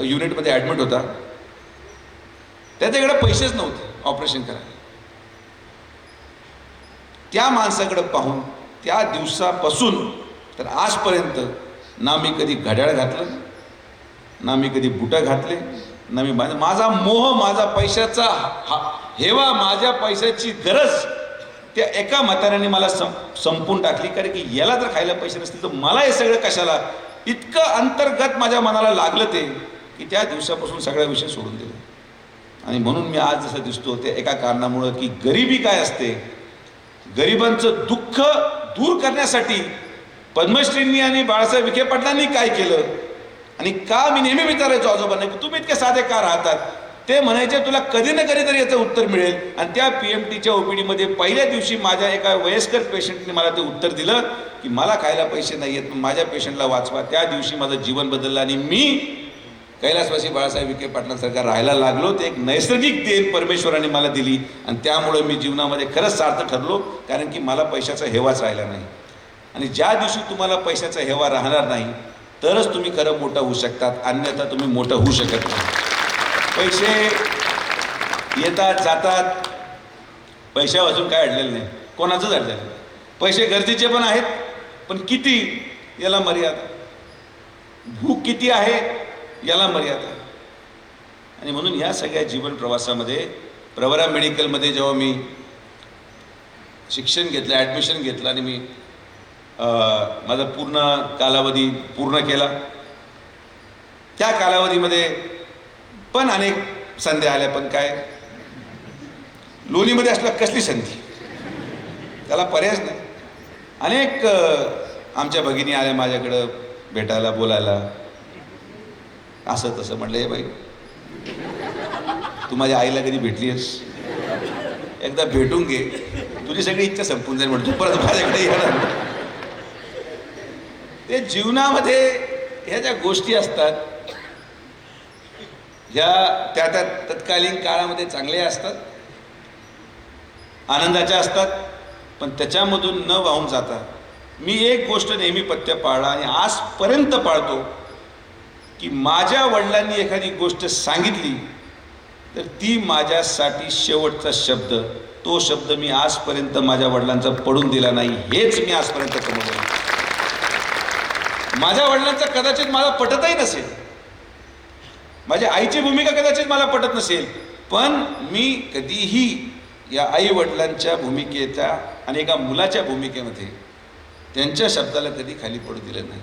युनिटमध्ये ॲडमिट होता. त्याच्याकडे पैसेच नव्हते ऑपरेशन करायला. त्या माणसाकडे पाहून त्या दिवसापासून तर आजपर्यंत ना मी कधी घड्याळ घातलं, ना मी कधी बुटं घातले, ना मी माझा मोह, माझा पैशाचा हेवा, माझ्या पैशाची गरज त्या एका म्हाताऱ्याने मला संपून टाकली. कारण की याला जर खायला पैसे नसतील तर मला हे सगळं कशाला, इतकं अंतर्गत माझ्या मनाला लागलं ते की त्या दिवसापासून सगळ्या विषय सोडून दिले. आणि म्हणून मी आज जसं दिसतो ते एका कारणामुळं की गरिबी काय असते, गरिबांचं दुःख दूर करण्यासाठी पद्मश्रींनी आणि बाळासाहेब विखे पाटलांनी काय केलं. आणि का मी नेहमी विचारायचो आजोबांना की तुम्ही इतके साधे का राहतात. ते म्हणायचे तुला कधी ना कधी तरी याचं उत्तर मिळेल. आणि त्या PMTच्या OPDमध्ये पहिल्या दिवशी माझ्या एका वयस्कर पेशंटने मला ते उत्तर दिलं की मला खायला पैसे नाही आहेत पण माझ्या पेशंटला वाचवा. त्या दिवशी माझं जीवन बदललं आणि मी कैलासवासी बाळासाहेब विखे पाटलांसारखा राहायला लागलो. ते एक नैसर्गिक देण परमेश्वराने मला दिली आणि त्यामुळे मी जीवनामध्ये खरंच सार्थ ठरलो. कारण की मला पैशाचा हेवाच राहिला नाही. आणि ज्या दिवशी तुम्हाला पैशाचा हेवा राहणार नाही तरच तुम्ही खरं मोठं होऊ शकतात, अन्यथा तुम्ही मोठं होऊ शकत नाही. पैसे येतात जातात, पैशा वाजून काय अडलेलं नाही, कोणाचंच अडलेलं नाही. पैसे गरजेचे पण आहेत, पण किती याला मर्यादा, भूक किती आहे याला मर्यादा. आणि म्हणून ह्या सगळ्या जीवन प्रवासामध्ये प्रवरा मेडिकलमध्ये जेव्हा मी शिक्षण घेतलं, ॲडमिशन घेतलं आणि मी माझा पूर्ण कालावधी पूर्ण केला, त्या कालावधीमध्ये पण अनेक संधी आल्या. पण काय लोणीमध्ये असल्या कसली संधी, त्याला पर्यायच नाही. अनेक आमच्या भगिनी आल्या माझ्याकडं भेटायला, बोलायला, असं तसं. म्हटलं हे बाई तू माझ्या आईला कधी भेटली आहेस, एकदा भेटून घे, तुझी सगळी इच्छा संपून जाईल. म्हणतो परत माझ्याकडे येणार. ते जीवनामध्ये ह्या ज्या गोष्टी असतात ह्या त्या त्या तत्कालीन काळामध्ये चांगल्या असतात, आनंदाच्या असतात, पण त्याच्यामधून न वाहून जाता मी एक गोष्ट नेहमी पथ्य पाळला आणि आजपर्यंत पाळतो की माझ्या वडिलांनी एखादी गोष्ट सांगितली तर ती माझ्यासाठी शेवटचा शब्द, तो शब्द मी आजपर्यंत माझ्या वडिलांचा पडून दिला नाही. हेच मी आजपर्यंत कमवलं. माझ्या वडिलांचा कदाचित मला पटतही नसेल, माझ्या आईची भूमिका कदाचित मला पटत नसेल, पण मी कधीही या आई वडिलांच्या भूमिकेच्या आणि एका मुलाच्या भूमिकेमध्ये त्यांच्या शब्दाला कधी खाली पडू दिलं नाही.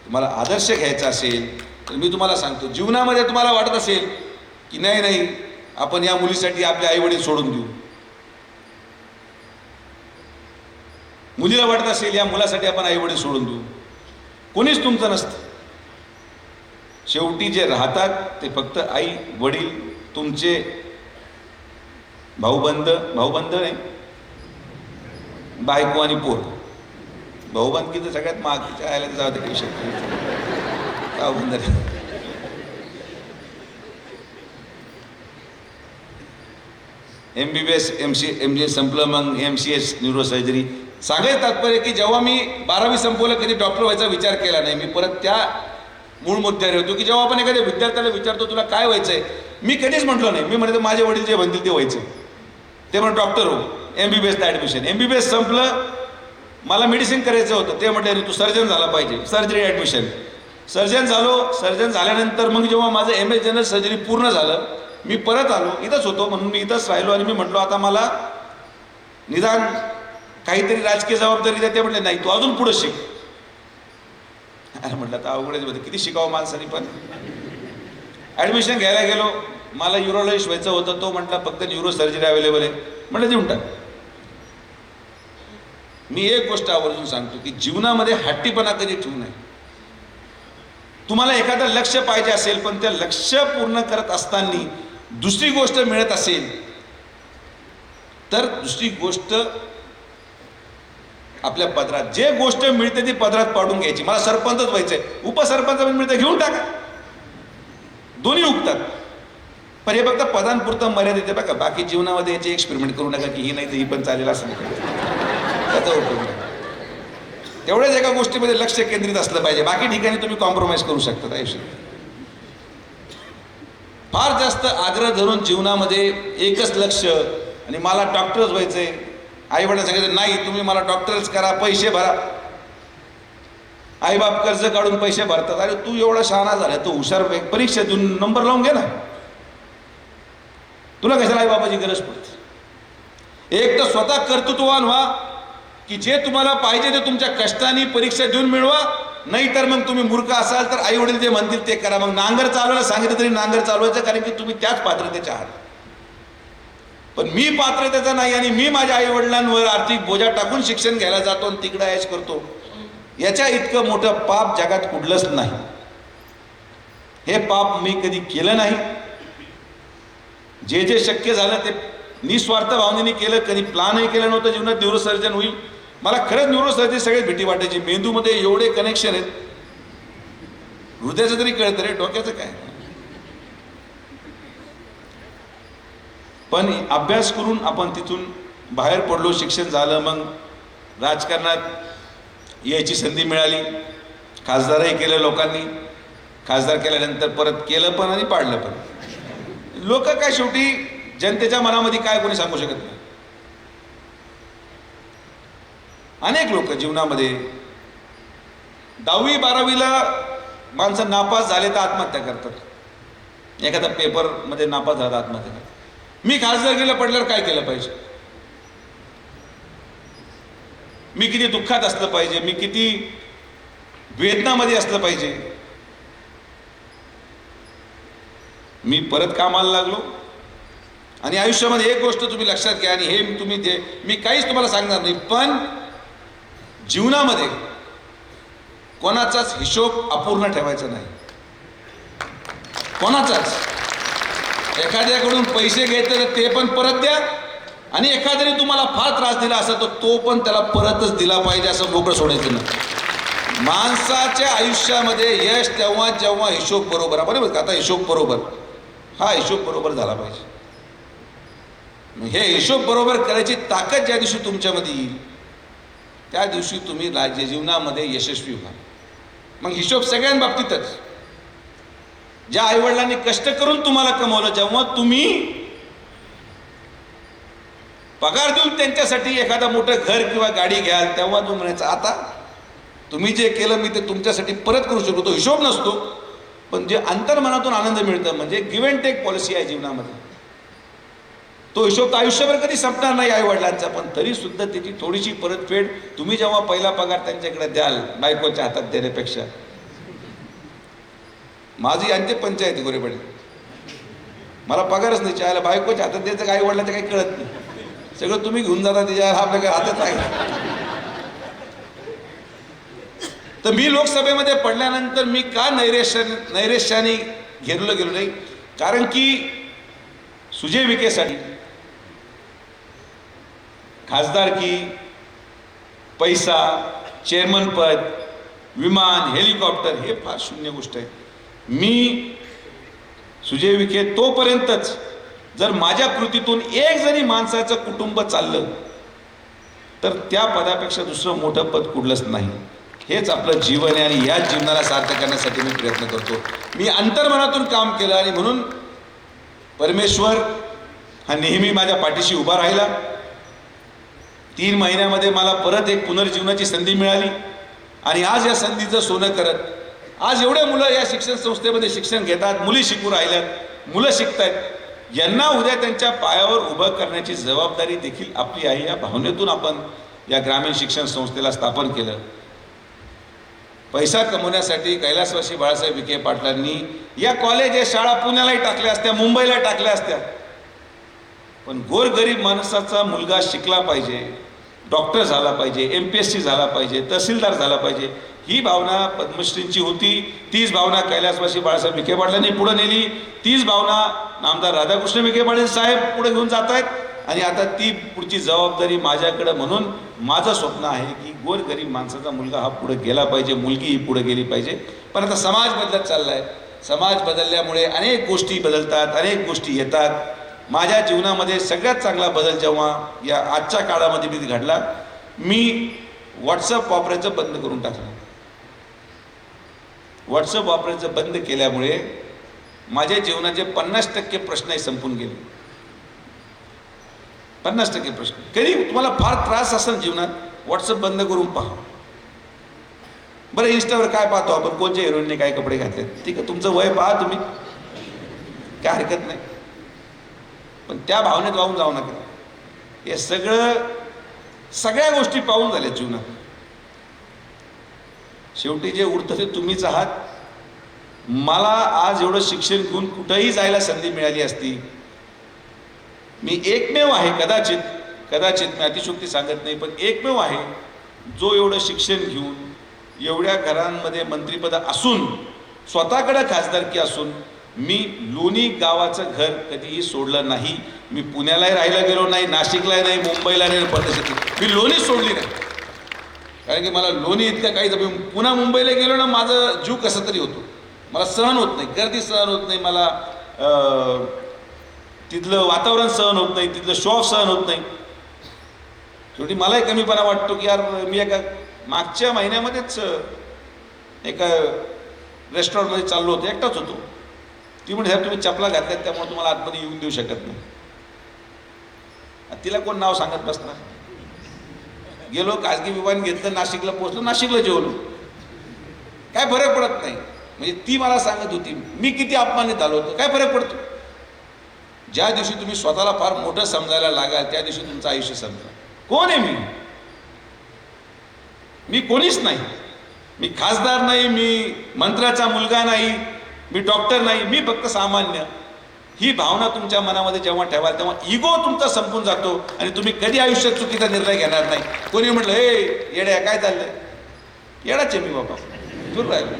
तुम्हाला आदर्श घ्यायचा असेल तर मी तुम्हाला सांगतो, जीवनामध्ये तुम्हाला वाटत असेल की नाही नाही आपण या मुलीसाठी आपले आई वडील सोडून देऊ, मुलीला वाटत असेल या मुलासाठी आपण आई वडील सोडून देऊ, कोणीच तुमचं नसतं. शेवटी जे राहतात ते फक्त आई वडील, तुमचे भाऊबंद नाही, बायको आणि पोर. भाऊबंदकी तर सगळ्यात महागच्या आयला जाऊ दे, भाऊबंद. MBBS MG संपलं, मग MCS न्यूरोसर्जरी. सांगायचं तात्पर्य की जेव्हा मी 12वी संपवलं कधी डॉक्टर व्हायचा विचार केला नाही. मी परत त्या मूळ मुद्द्यावर होतो की जेव्हा आपण एखाद्या विद्यार्थ्याला विचारतो तुला काय व्हायचंय, मी कधीच म्हटलो नाही. मी म्हणतो माझे वडील जे म्हणतील ते व्हायचे. ते म्हणून डॉक्टर हो, MBBSला ॲडमिशन. MBBS संपलं, मला मेडिसिन करायचं होतं. ते म्हटलं तू सर्जन झाला पाहिजे, सर्जरी ॲडमिशन. सर्जन झालो. सर्जन झाल्यानंतर मग जेव्हा माझं MS जनरल सर्जरी पूर्ण झालं, मी परत आलो. इथंच होतो म्हणून मी इथंच राहिलो. आणि मी म्हटलो आता मला निदान काहीतरी राजकीय जबाबदारी द्या. ते म्हटले नाही, तू अजून पुढे शिक. अरे म्हटलं तर अवघडच होतं, किती शिकावं माणसाने. पण ॲडमिशन घ्यायला गेलो. मला न्यूरोलॉजिस्ट व्हायचं होतं. तो म्हटला फक्त न्यूरो सर्जरी अवेलेबल आहे. म्हटलं देऊन टाक. मी एक गोष्ट आवर्जून सांगतो की जीवनामध्ये हट्टीपणा कधी ठेवू नये. तुम्हाला एखादं लक्ष्य पाहिजे असेल, पण त्या लक्ष्य पूर्ण करत असताना दुसरी गोष्ट मिळत असेल तर दुसरी गोष्ट आपल्या पदरात, जे गोष्ट मिळते ती पदरात पाडून घ्यायची. मला सरपंचच व्हायचंय, उपसरपंच मिळतं घेऊन टाका, दोन्ही उगतात. पण हे फक्त पदांपुरतं मर्यादित आहे बघा. बाकी जीवनामध्ये याचे एक्सपेरिमेंट करू नका की ही नाही तर ही पण चालेल असं नाही. त्याचा उपयोग नाही. तेवढ्याच एका गोष्टीमध्ये लक्ष केंद्रित असलं पाहिजे. बाकी ठिकाणी तुम्ही कॉम्प्रोमाइज करू शकता आयुष्यात. फार जास्त आग्रह धरून जीवनामध्ये एकच लक्ष आणि मला डॉक्टरच व्हायचंय. आईवडिलांना सांगितलं नाही तुम्ही मला डॉक्टरच करा, पैसे भरा. आईबाप कर्ज काढून पैसे भरतात. अरे तू एवढा शहाणा झाला, तू हुशार परीक्षा देऊन नंबर लावून घे ना. तुला कशाला आईबापाची गरज पडते. एक तर स्वतः कर्तृत्ववान व्हा की जे तुम्हाला पाहिजे ते तुमच्या कष्टाने परीक्षा देऊन मिळवा. नाही तर मग तुम्ही मूर्ख असाल तर आई वडील जे म्हणतील ते करा. मग नांगर चालवायला सांगितलं तरी नांगर चालवायचं, कारण की तुम्ही त्याच पात्रतेचे आहात. पण मी पात्रतेचा नाही आणि मी माझ्या आई वडिलांवर आर्थिक बोजा टाकून शिक्षण घ्यायला जातो आणि तिकडं ऐश करतो. याच्या इतकं मोठं पाप जगात कुठलंच नाही. हे पाप मी कधी केलं नाही. जे जे शक्य झालं ते निस्वार्थ भावनेने केलं. कधी प्लॅनही केलं नव्हतं जीवनात न्यूरोसर्जन होईल. मला खरंच न्यूरोसर्जरी सगळ्यात भीती वाटायची. मेंदूमध्ये एवढे कनेक्शन आहेत. हृदयाचं तरी कळतं रे, डोक्याचं काय. पण अभ्यास करून आपण तिथून बाहेर पडलो, शिक्षण झालं. मग राजकारणात यायची संधी मिळाली. खासदारही केलं लोकांनी. खासदार केल्यानंतर परत केलं पण आणि पाडलं पण. लोक काय शेवटी जनतेच्या मनामध्ये काय कोणी सांगू शकत नाही. अनेक लोक जीवनामध्ये 10वी 12वीला माणसं नापास झाले तर आत्महत्या करतात. एखादा पेपरमध्ये नापास झाला आत्महत्या करतात. मी खासदारकीला पडल्यावर काय केलं पाहिजे, मी किती दुःखात असलं पाहिजे, मी किती वेदनामध्ये असलं पाहिजे. मी परत कामाला लागलो. आणि आयुष्यामध्ये एक गोष्ट तुम्ही लक्षात घ्या, आणि हे तुम्ही ते मी काहीच तुम्हाला सांगणार नाही, पण जीवनामध्ये कोणाचाच हिशोब अपूर्ण ठेवायचा नाही. कोणाचाच. एखाद्याकडून पैसे घ्यायचे तर ते पण परत द्या, आणि एखाद्याने तुम्हाला फार त्रास दिला असेल तर तो पण त्याला परतच दिला पाहिजे, असं मोकळं सोडायचं नाही. माणसाच्या आयुष्यामध्ये यश तेव्हा जेव्हा हिशोब बरोबर, बरोबर का, आता हिशोब बरोबर, हा हिशोब बरोबर झाला पाहिजे. हे हिशोब बरोबर करायची ताकद ज्या दिवशी तुमच्यामध्ये येईल त्या दिवशी तुम्ही राज्य जीवनामध्ये यशस्वी व्हाल. मग हिशोब सगळ्यांबाबतीतच. ज्या आईवडिलांनी कष्ट करून तुम्हाला कमवलं, जेव्हा तुम्ही पगार देऊन त्यांच्यासाठी एखादा मोठं घर किंवा गाडी घ्याल, तेव्हा तुम्ही म्हणायचं आता तुम्ही जे केलं मी ते तुमच्यासाठी परत करू शकतो. हिशोब नसतो, पण जे अंतर्मनातून आनंद मिळतं म्हणजे गिव्ह अँड टेक पॉलिसी आहे जीवनामध्ये. तो हिशोब तर आयुष्यभर कधी संपणार नाही आईवडिलांचा, पण तरी सुद्धा त्याची थोडीशी परतफेड तुम्ही जेव्हा पहिला पगार त्यांच्याकडे द्याल बायकोच्या हातात देण्यापेक्षा. माझी अंत्य पंचायती गोरेपडे, मला पगारच नाही, चायला बायकोच्या हातात द्यायचं काही वडिलांचं काही कळत नाही. सगळं तुम्ही घेऊन जाता त्याच्या आपल्या हातात नाही. तर मी लोकसभेमध्ये पडल्यानंतर मी का नैरेश्याने घेरलं गेलो नाही, कारण की सुजय विखेसाठी खासदारकी, पैसा, चेअरमन पद, विमान, हेलिकॉप्टर हे फार शून्य गोष्ट आहे. मी सुजय विखे तोपर्यंतच जर माझ्या कृतीतून एक जरी माणसाचं कुटुंब चाललं तर त्या पदापेक्षा दुसरं मोठं पद कुठलंच नाही. हेच आपलं जीवन आहे आणि याच जीवनाला सार्थ करण्यासाठी मी प्रयत्न करतो. मी अंतर्मनातून काम केलं आणि म्हणून परमेश्वर हा नेहमी माझ्या पाठीशी उभा राहिला. 3 महिन्यामध्ये मला परत एक पुनर्जीवनाची संधी मिळाली आणि आज या संधीचं सोनं करत आज एवढे मुलं या शिक्षण संस्थेमध्ये शिक्षण घेतात, मुली शिकू राहिल्यात, मुलं शिकतायत. यांना उद्या त्यांच्या पायावर उभं करण्याची जबाबदारी देखील आपली आहे. या भावनेतून आपण या ग्रामीण शिक्षण संस्थेला स्थापन केलं. पैसा कमवण्यासाठी कैलासवासी बाळासाहेब विखे पाटलांनी या कॉलेज या शाळा पुण्यालाही टाकल्या असत्या, मुंबईला टाकल्या असत्या, पण गोरगरीब माणसाचा मुलगा शिकला पाहिजे, डॉक्टर झाला पाहिजे, MPSC झाला पाहिजे, तहसीलदार झाला पाहिजे, ही भावना पद्मश्रींची होती. तीच भावना कैलासवासी बाळासाहेब विखे पाटलांनी पुढे नेली. तीच भावना नामदार राधाकृष्ण विखे पाटील साहेब पुढे घेऊन जात आहेत आणि आता ती पुढची जबाबदारी माझ्याकडे. म्हणून माझं स्वप्न आहे की गोरगरीब माणसाचा मुलगा हा पुढे गेला पाहिजे, मुलगी ही पुढे गेली पाहिजे. पण आता समाज बदलत चालला आहे. समाज बदलल्यामुळे अनेक गोष्टी बदलतात, अनेक गोष्टी येतात. माझ्या जीवनामध्ये सगळ्यात चांगला बदल जेव्हा या आजच्या काळामध्ये मी घडला, मी व्हॉट्सअप वापरायचं बंद करून टाकलं. व्हॉट्सअप वापरायचं बंद केल्यामुळे माझ्या जीवनाचे 50% प्रश्नही संपून गेले. 50% प्रश्न. कधी तुम्हाला फार त्रास असेल जीवनात, व्हॉट्सअप बंद करून पहा. बरं, इन्स्टावर काय पाहतो आपण, कोणत्या हिरोईनने काय कपडे घातले, ठीक आहे, तुमचं वय पहा तुम्ही, काय हरकत नाही, पण त्या भावनेत वाहून जाऊ नका. हे सगळ्या गोष्टी पाहून झाल्या जीवनात. शेवटी जे उरतं ते तुम्हीच आहात. मला आज एवढं शिक्षण घेऊन कुठंही जायला संधी मिळाली असती. मी एकमेव आहे, कदाचित मी अतिशयोक्ती सांगत नाही, पण एकमेव आहे जो एवढं शिक्षण घेऊन एवढ्या घरांमध्ये मंत्रिपद असून, स्वतःकडे खासदारकी असून, मी लोणी गावाचं घर कधीही सोडलं नाही. मी पुण्यालाही राहायला गेलो नाही, नाशिकलाही नाही, मुंबईला नाही, परदेशात मी लोणी सोडली नाही. कारण की मला लोणी इतकं काही पुन्हा मुंबईला गेलो ना, माझं जीव कसा तरी होतो. मला सहन होत नाही, गर्दी सहन होत नाही, मला तिथलं वातावरण सहन होत नाही, तिथलं शॉप सहन होत नाही. शेवटी मलाही कमीपणा वाटतो की यार, मी एका मागच्या महिन्यामध्येच एका रेस्टॉरंटमध्ये चाललो होतो, एकटाच होतो. ती म्हणजे साहेब तुम्ही चपला घातल्यात त्यामुळे तुम्हाला आतमध्ये येऊन देऊ शकत नाही. तिला कोण नाव सांगत बसणार. गेलो, खाजगी विमान घेतलं, नाशिकला पोहोचलो, नाशिकला जेवलो, काय फरक पडत नाही. म्हणजे ती मला सांगत होती मी किती अपमानित झालो होतो. काय फरक पडतो. ज्या दिवशी तुम्ही स्वतःला फार मोठं समजायला लागाल त्या दिवशी तुमचं आयुष्य समजा. कोण आहे मी कोणीच नाही. मी खासदार नाही, मी मंत्र्याचा मुलगा नाही, मी डॉक्टर नाही, मी फक्त सामान्य. ही भावना तुमच्या मनामध्ये जेव्हा ठेवाल तेव्हा इगो तुमचा संपून जातो आणि तुम्ही कधी आयुष्यात चुकीचा निर्णय घेणार नाही. कोणी म्हटलं हे येड्या काय चाललंय, येडाचे मी बाबा, दूर राहिलो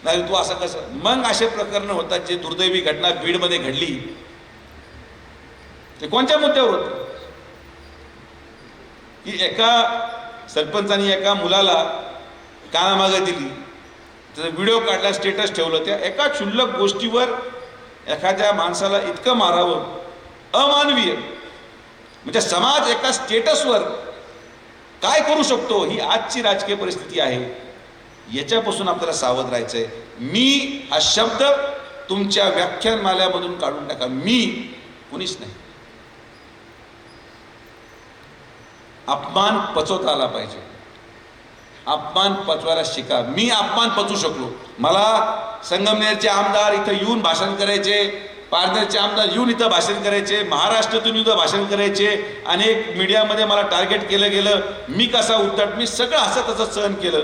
नाही, तू असं कसं. मग असे प्रकरण होतात. जे दुर्दैवी घटना बीडमध्ये घडली ते कोणत्या मुद्द्यावर होतं की एका सरपंचाने एका मुलाला कानामागे दिली, त्याचा व्हिडिओ काढला, स्टेटस ठेवलं. त्या एका क्षुल्लक गोष्टीवर एखाद्या माणसाला इतकं मारावं अमानवीय. म्हणजे समाज एका स्टेटसवर काय करू शकतो, ही आजची राजकीय परिस्थिती आहे. याच्यापासून आपल्याला सावध राहायचंय. मी हा शब्द तुमच्या व्याख्यानमाल्यामधून काढून टाका. मी कोणीच नाही. अपमान पचवता आला पाहिजे. अपमान पचवायला शिका. मी अपमान पचवू शकलो. मला संगमनेरचे आमदार इथं येऊन भाषण करायचे, पारनेरचे आमदार येऊन इथं भाषण करायचे, महाराष्ट्रातून इथं भाषण करायचे, अनेक मीडियामध्ये मला टार्गेट केलं गेलं. मी कसा उत्तर, मी सगळं असं तसं सहन केलं.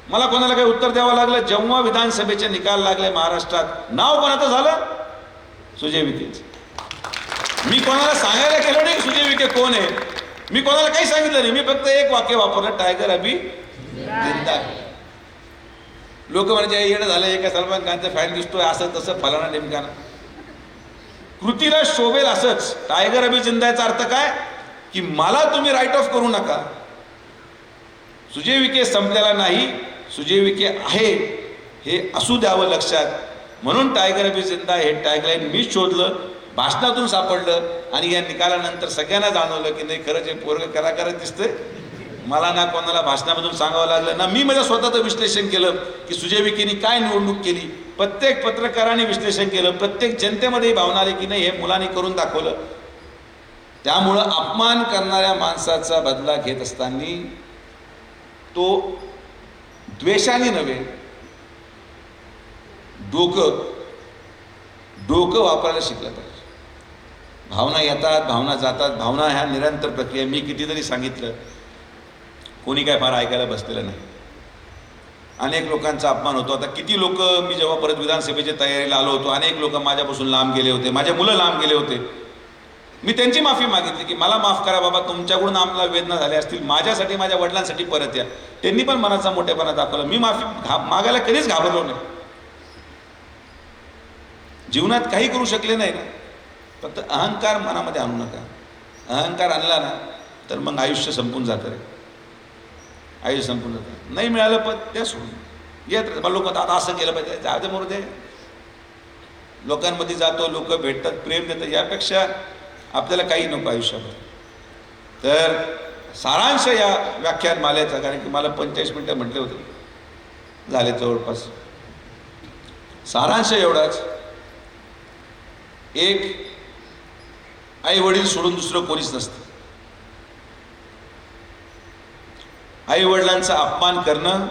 मला कोणाला काही उत्तर द्यावं लागलं. जेव्हा विधानसभेचे निकाल लागले महाराष्ट्रात, नाव कोणाचं झालं, सुजय विखेच. मी कोणाला सांगायला गेलो नाही सुजय विखे कोण आहे. मी कोणाला काही सांगितलं नाही. मी फक्त एक वाक्य वापरलं, टायगर अभी जिंदा है. लोक म्हणजे येणं झालं, एका सलमान खानचा फॅन दिसतोय, असं तसं फलाना नेमकाना. कृतीला शोभेल असंच. टायगर अभी जिंदाचा अर्थ काय की मला तुम्ही राईट ऑफ करू नका. सुजय विखे संपलेला नाही, सुजय विखे आहे हे असू द्यावं लक्षात. म्हणून टायगर अभी जिंदा हे टॅगलाईन मीच शोधलं, भाषणातून सापडलं आणि या निकालानंतर सगळ्यांना जाणवलं की नाही खरंच हे पोरगं कलाकारच दिसतंय. मला ना कोणाला भाषणामधून सांगावं लागलं ना मी माझ्या स्वतःचं विश्लेषण केलं की सुजय विखेंनी काय निवडणूक केली. प्रत्येक पत्रकाराने विश्लेषण केलं, प्रत्येक जनतेमध्ये भावना आली की नाही हे मुलांनी करून दाखवलं. त्यामुळं अपमान करणाऱ्या माणसाचा बदला घेत असताना तो द्वेषाने नव्हे डोकं वापरायला शिकलं पाहिजे. भावना येतात, भावना जातात, भावना ह्या निरंतर प्रक्रिया. मी कितीतरी सांगितलं, कोणी काय फार ऐकायला बसलेलं नाही. अनेक लोकांचा अपमान होतो. आता किती लोक, मी जेव्हा परत विधानसभेच्या तयारीला आलो होतो, अनेक लोक माझ्यापासून लांब गेले होते, माझे मुलं लांब गेले होते. मी त्यांची माफी मागितली की मला माफ करा बाबा, तुमच्याकडून आम्हाला वेदना झाल्या असतील, माझ्यासाठी माझ्या वडिलांसाठी परत या. त्यांनी पण मनाचा मोठेपणा दाखवला. मी माफी मागायला कधीच घाबरलो नाही. जीवनात काही करू शकले नाही ना, फक्त अहंकार मनामध्ये आणू नका. अहंकार आणला ना तर मग आयुष्य संपून जातं रे, आयुष्य संपून जातं. नाही मिळालं पण त्या सोडून येत रे. लोक आता असं केलं पाहिजे, जाऊ दे मरू दे. लोकांमध्ये जातो, लोक भेटतात, प्रेम देतात, यापेक्षा आपल्याला काही नको आयुष्यामध्ये. तर सारांश या व्याख्यानमालेचा, कारण की मला 45 मिनिटं म्हटले होते, झाले जवळपास. सारांश एवढाच, एक आई वडील सोडून दुसरं कोणीच नसतं. आई वडिलांचा अपमान करणं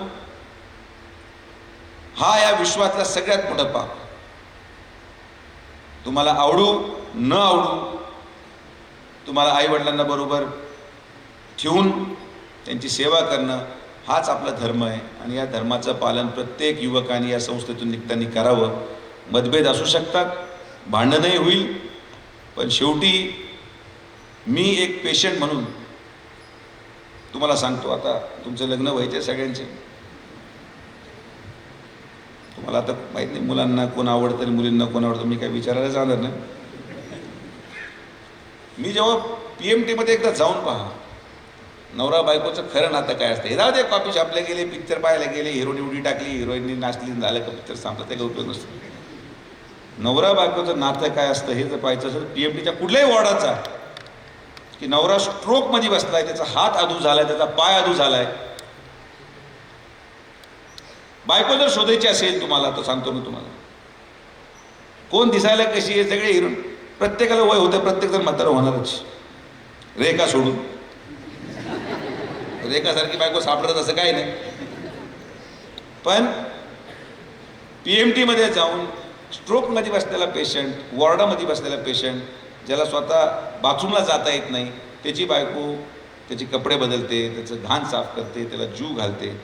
हा या विश्वातला सगळ्यात मोठा पाप. तुम्हाला आवडू न आवडू, तुम्हाला आई वडिलांना बरोबर ठेवून त्यांची सेवा करणं हाच आपला धर्म आहे. आणि या धर्माचं पालन प्रत्येक युवकांनी या संस्थेतून निघताना करावं. मतभेद असू शकतात, भांडणही होईल, पण शेवटी मी एक पेशंट म्हणून तुम्हाला सांगतो, आता तुमचं लग्न व्हायचे सगळ्यांचे, तुम्हाला आता माहीत नाही मुलांना कोण आवडतं आणि मुलींना कोण आवडतं, मी काय विचारायला जाणार नाही. मी जेव्हा PMT मध्ये एकदा जाऊन पहा, नवरा बायकोचं खरं नातं काय असतं. हे जाऊ दे, कॉफी शॉपला गेले, पिक्चर पाहायला गेले, हिरोनी उडी टाकली, हिरोईननी नाचली, झालं का पिक्चर संपला, ते काही उपयोग नसतो. नवरा बायकोचं नातं काय असतं हे जर पाहायचं असेल, PMTच्या कुठल्याही वॉर्डाचा, की नवरा स्ट्रोक मध्ये बसलाय, त्याचा हात अधू झालाय, त्याचा पाय अधू झालाय. बायको जर शोधायची असेल तुम्हाला, तर सांगतो मी तुम्हाला, कोण दिसायला कशी आहे, सगळे हिरोईन, प्रत्येकाला वय होतं, प्रत्येक जण म्हातारा होणारच, रेखा सोडून. रेखासारखी बायको सापडत असं काही नाही. पण PMT मध्ये जाऊन स्ट्रोकमध्ये बसलेला पेशंट, वॉर्डामध्ये बसलेला पेशंट, ज्याला स्वतः बाथरूमला जाता येत नाही, त्याची बायको त्याचे कपडे बदलते, त्याचं घाण साफ करते, त्याला जीव घालते.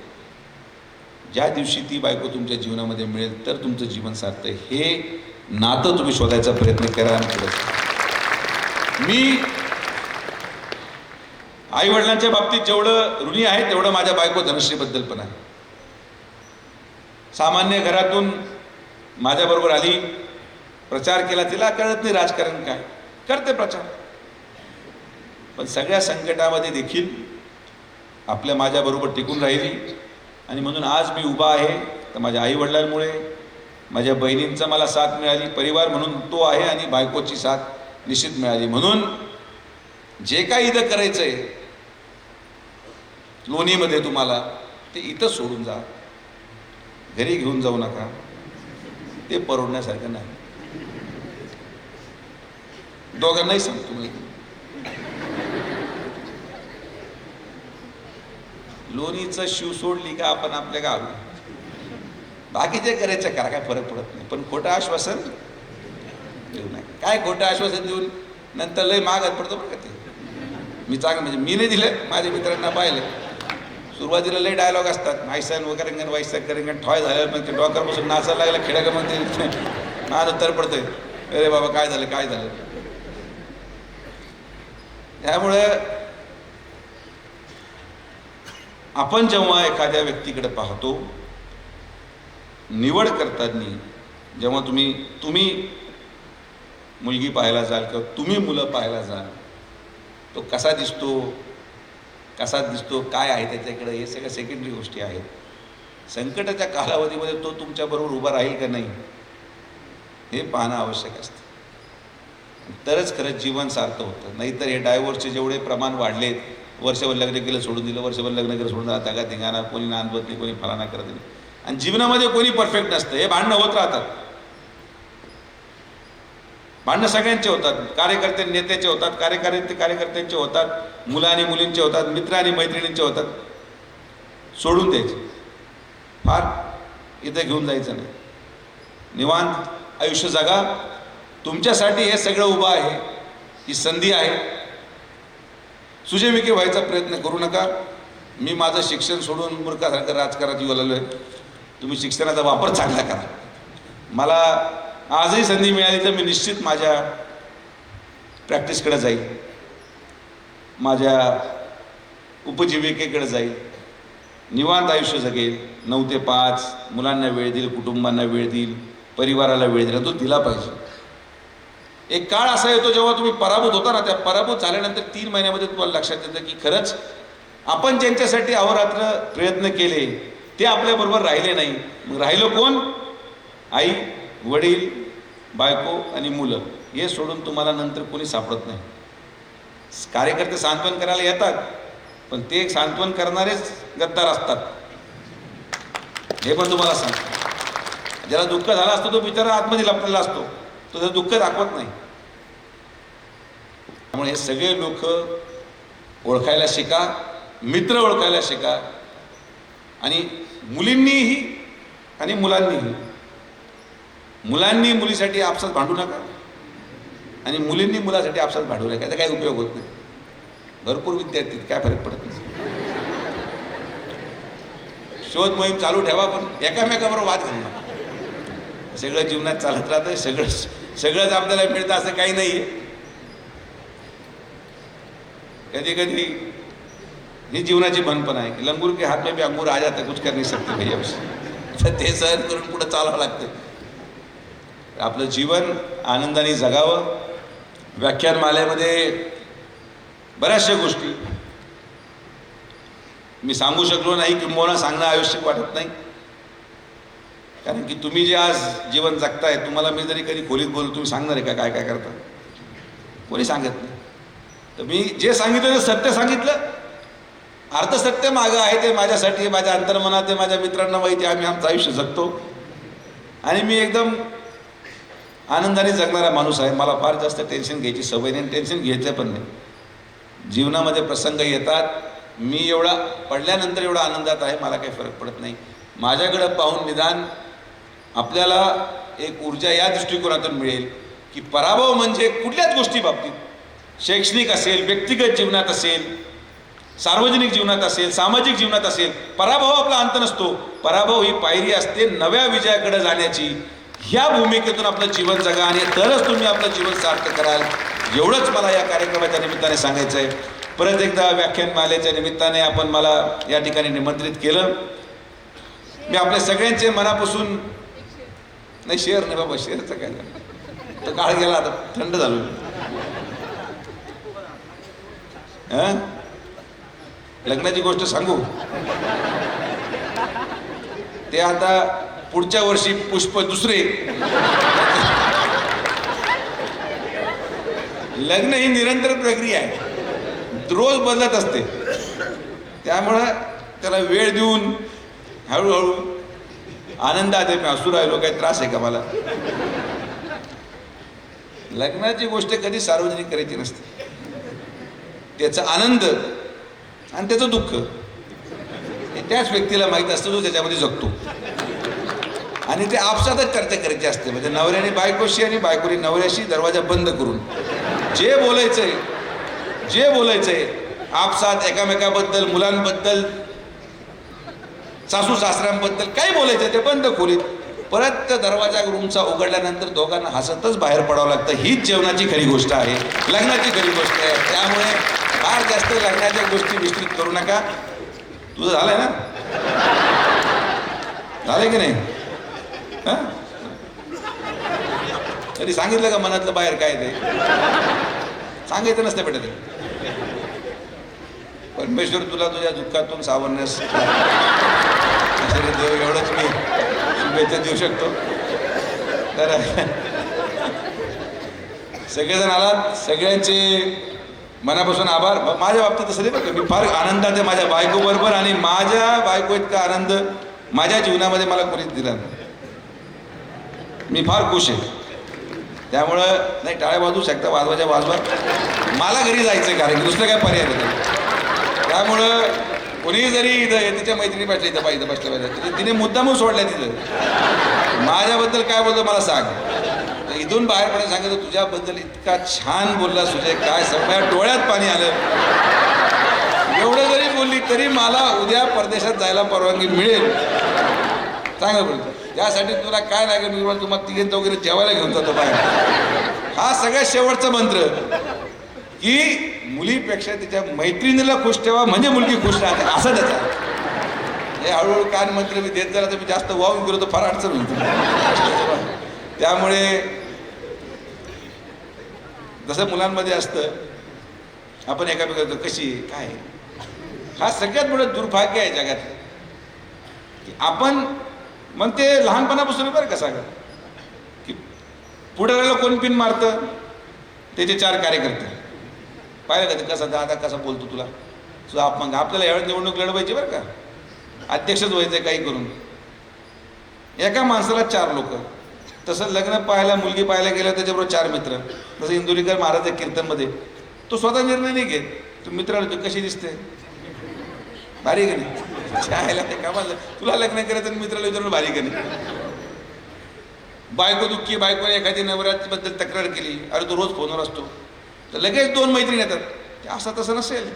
ज्या दिवशी ती बायको तुमच्या जीवनामध्ये मिळेल तर तुमचं जीवन सार्थक. हे नातं तुम्ही शोधायचा प्रयत्न करा. मी आई वडिलांच्या बाबतीत जेवढं ऋणी आहे तेवढं माझ्या बायको धनश्रीबद्दल पण आहे. सामान्य घरातून माझ्याबरोबर आली, प्रचार केला, तिला कळत नाही राजकारण काय, करते प्रचार, पण सगळ्या संकटामध्ये देखील आपल्या माझ्याबरोबर टिकून राहिली. आणि म्हणून आज मी उभा आहे तर माझ्या आई वडिलांमुळे, माझ्या बहिणींचा मला साथ मिळाली, परिवार म्हणून तो आहे, आणि बायकोची साथ निश्चित मिळाली. म्हणून जे काही इथं करायचं आहे लोणीमध्ये तुम्हाला, ते इथं सोडून जा, घरी घेऊन जाऊ नका, ते परवडण्यासारखं नाही. दोघांनाही सांगतो मी, लोणीचं शिव सोडली का आपण आपल्या गावी, बाकीचे करायचं करा, काय फरक पडत नाही. पण खोटं आश्वासन देऊ नये. काय खोटं आश्वासन देऊन नंतर लय मागत पडतो बरं का ते. मी म्हणजे मी नाही दिलं, माझ्या मित्रांना पाहिलं, सुरुवातीला लय डायलॉग असतात, नाईसन वगैरे वाईसा करेंगण, ठॉय झाल्यावर मग ते डॉक्टरपासून नाचायला लागलं, खेड्या म्हणते माझं तर पडतंय, अरे बाबा काय झालं काय झालं. त्यामुळं आपण जेव्हा एखाद्या व्यक्तीकडे पाहतो, निवड करताना, जेव्हा तुम्ही मुलगी पाहायला जाल किंवा तुम्ही मुलं पाहायला जाल, तो कसा दिसतो, काय आहे त्याच्याकडे, हे सगळ्या सेकंडरी गोष्टी आहेत. संकटाच्या कालावधीमध्ये तो तुमच्याबरोबर उभा राहील का नाही हे पाहणं आवश्यक असतं. तरच खरंच जीवन सार्थक होतं. नाहीतर हे डायव्होर्सचे जेवढे प्रमाण वाढलेत, वर्षभर लग्न केलं सोडून दिलं, वर्षभर लग्न केलं सोडून दिलं, तगा धिंगाणा, कोणी नांदवत नाही, कोणी फलाना करत नाही. आणि जीवनामध्ये कोणी परफेक्ट नसतं. हे भांडणं होत राहतात. भांडणं सगळ्यांचे होतात. कार्यकर्ते नेत्याचे होतात, कार्यकर्त्यांचे होतात, मुलं आणि मुलींचे होतात, मित्र आणि मैत्रिणींचे होतात. सोडून द्यायचे. फार इथं घेऊन जायचं नाही. निवांत आयुष्य जगा. तुमच्यासाठी हे सगळं उभं आहे. ही संधी आहे. सुजय विखे व्हायचा प्रयत्न करू नका. मी माझं शिक्षण सोडून मूर्खासारखं राजकारणात येऊ लागलो आहे. तुम्ही शिक्षणाचा वापर चांगला करा. मला आजही संधी मिळाली तर मी निश्चित माझ्या प्रॅक्टिसकडे जाईल, माझ्या उपजीविकेकडे जाईल, निवांत आयुष्य जगेल. 9 ते 5 मुलांना वेळ देईल, कुटुंबांना वेळ देईल, परिवाराला वेळ दिला तो दिला पाहिजे. एक काळ असा येतो जेव्हा तुम्ही पराभूत होता ना, त्या पराभूत झाल्यानंतर 3 महिन्यामध्ये तुम्हाला लक्षात येतं की खरंच आपण ज्यांच्यासाठी अहोरात्र प्रयत्न केले ते आपल्याबरोबर राहिले नाही. मग राहिलं कोण? आई, वडील, बायको आणि मुलं. हे सोडून तुम्हाला नंतर कोणी सापडत नाही. कार्यकर्ते सांत्वन करायला येतात, पण ते सांत्वन करणारेच गद्दार असतात. हे पण तुम्हाला सांगतो. ज्याला दुःख झालं असतं तो बिचारा आतमध्ये लपलेला असतो, तो त्याचं दुःख दाखवत नाही. त्यामुळे हे सगळे लोक ओळखायला शिका, मित्र ओळखायला शिका. आणि मुलींनीही आणि मुलांनीही. मुलांनी मुलीसाठी आपसात भांडू नका आणि मुलींनी मुलासाठी आपसात भांडू नका. त्याचा काही उपयोग होत नाही. भरपूर विद्यार्थी, काय फरक पडत नाही. शोध मोहीम चालू ठेवा, पण एकामेकाबरोबर वाद घालू नका. सगळं जीवनात चालत राहतं. सगळंच आपल्याला मिळतं असं काही नाही आहे. कधी कधी ही जीवनाची बनपण आहे की लंगूर के हात में भी अंगूर आ जाता, कुछ कर नहीं सकते भैया. तर ते सहन करून पुढे चालावं लागतं. आपलं जीवन आनंदाने जगावं. व्याख्यानमालेमध्ये बऱ्याचशा गोष्टी मी सांगू शकलो नाही, किंबहुना सांगणं आवश्यक वाटत नाही. कारण की तुम्ही जे आज जीवन जगताय, तुम्हाला मी जरी कधी खोलीत बोललो, तुम्ही सांगणार आहे का काय काय करता? कोणी सांगत नाही. तर मी जे सांगितलं ते सत्य सांगितलं. अर्धसत्य मागं आहे ते माझ्यासाठी, माझ्या अंतर्मनात आहे, माझ्या मित्रांना माहिती आहे. आम्ही आमचं आयुष्य जगतो आणि मी एकदम आनंदाने जगणारा माणूस आहे. मला फार जास्त टेन्शन घ्यायची सवय नाही, टेन्शन घ्यायचं पण नाही. जीवनामध्ये प्रसंग येतात. मी एवढा पडल्यानंतर एवढा आनंदात आहे, मला काही फरक पडत नाही. माझ्याकडं पाहून निदान आपल्याला एक ऊर्जा या दृष्टिकोनातून मिळेल की पराभव म्हणजे कुठल्याच गोष्टी बाबतीत, शैक्षणिक असेल, व्यक्तिगत जीवनात असेल, सार्वजनिक जीवनात असेल, सामाजिक जीवनात असेल, पराभव आपला अंत नसतो. पराभव ही पायरी असते नव्या विजयाकडे जाण्याची. ह्या भूमिकेतून आपलं जीवन जगा आणि तरच तुम्ही आपलं जीवन सार्थ कराल. एवढंच मला या कार्यक्रमाच्या निमित्ताने सांगायचं आहे. परत एकदा व्याख्यानमालेच्या निमित्ताने आपण मला या ठिकाणी निमंत्रित केलं. मी आपल्या सगळ्यांचे मनापासून, नाही शेअर नाही बाबा, शेअरचं काय झालं तर काळ गेला, आता थंड झालो. लग्नाची गोष्ट सांगू, ते आता पुढच्या वर्षी पुष्प दुसरे. लग्न ही निरंतर प्रक्रिया आहे, रोज बदलत असते. त्यामुळं त्याला वेळ देऊन हळूहळू आनंदात आहे. मी हसू राहिलो, काही त्रास आहे का मला? लग्नाची गोष्ट कधी सार्वजनिक करायची नसते. त्याचा आनंद आणि त्याचं दुःख हे त्याच व्यक्तीला माहीत असतं जो त्याच्यामध्ये जगतो. आणि ते आपसातच चर्चा करायची असते. म्हणजे नवऱ्याने बायकोशी आणि बायकोने नवऱ्याशी दरवाजा बंद करून जे बोलायचंय आपसात, एकामेकाबद्दल, मुलांबद्दल, सासू सासऱ्यांबद्दल काही बोलायचं ते बंद खोलीत. परत त्या दरवाजा रूमचा उघडल्यानंतर दोघांना हसतच बाहेर पडावं लागतं. हीच जेवणाची खरी गोष्ट आहे, लग्नाची खरी गोष्ट आहे. त्यामुळे फार जास्त लग्नाच्या गोष्टी विस्तृत करू नका. तुझं झालंय ना? झालंय की नाही? कधी सांगितलं का मनातलं बाहेर काय ते? सांगायचं नसतं बेटा. ते परमेश्वर तुला तुझ्या दुःखातून सावरण्यास देव, एवढंच मी शुभेच्छा देऊ शकतो. तर सगळेजण आलात, सगळ्यांचे मनापासून आभार. माझ्या बाबतीत तसं नाही बरं का, मी फार आनंदात आहे माझ्या बायकोबरोबर, आणि माझ्या बायको इतका आनंद माझ्या जीवनामध्ये मला कोणीच दिला नाही. मी फार खुश आहे. त्यामुळं नाही, टाळ्या वाजवू शकता, वाजवायच्या वाजवा. मला घरी जायचं कारण दुसरं काय पर्याय नाही. त्यामुळं कोणी जरी इथं तिच्या मैत्रिणी बसल्या इथं पाहिजे बसल्या पाहिजे, तिने मुद्दामून सोडल्या तिथं. माझ्याबद्दल काय बोलतो मला सांग. तर इथून बाहेर पडून सांगितलं तुझ्याबद्दल इतका छान बोलला सुजय, काय माझ्या डोळ्यात पाणी आलं. एवढं जरी बोलली तरी मला उद्या परदेशात जायला परवानगी मिळेल. चांगलं बोलतो. त्यासाठी तुला काय लागेल मी तुम्हाला तिघेंत वगैरे जेवायला घेऊन जातो बाहेर. हा सगळ्यात शेवटचा मंत्र की मुलीपेक्षा तिच्या मैत्रिणीला खुश ठेवा म्हणजे मुलगी खुश राहते, असं त्याचा. हे हळूहळू कान मंत्र मी देत झाला तर मी जास्त वाहून गेलो तर फार अडचण होती. त्यामुळे जसं मुलांमध्ये असतं आपण एकामेकाला कशी काय, हा सगळ्यात मोठं दुर्भाग्य आहे जगात की आपण मग ते लहानपणापासून बरं का सांगा की पुढाऱ्याला कोण पिन मारतं, त्याचे 4 कार्यकर्ते. पाहिलं का ते कसा दादा कसा बोलतो तुला. मग आपल्याला यावेळेस निवडणूक लढवायची बरं का, अध्यक्षच व्हायचं आहे काही करून. एका माणसाला 4 लोक. तसं लग्न पाहायला मुलगी पाहायला गेलं त्याच्याबरोबर 4 मित्र. जसं इंदुरीकर महाराज आहे कीर्तनमध्ये, तो स्वतः निर्णय नाही घेत, तो मित्राला तू कशी दिसते भारी का नाही, चायला ते कामाला तुला लग्न करायचं आणि मित्राला विचारून भारी का नाही. बायको दुःखी, बायकोने एखादी नवऱ्याबद्दल तक्रार केली, अरे तो रोज फोनवर असतो, तर लगेच 2 मैत्रिणी येतात. ते असं तसं नसेल.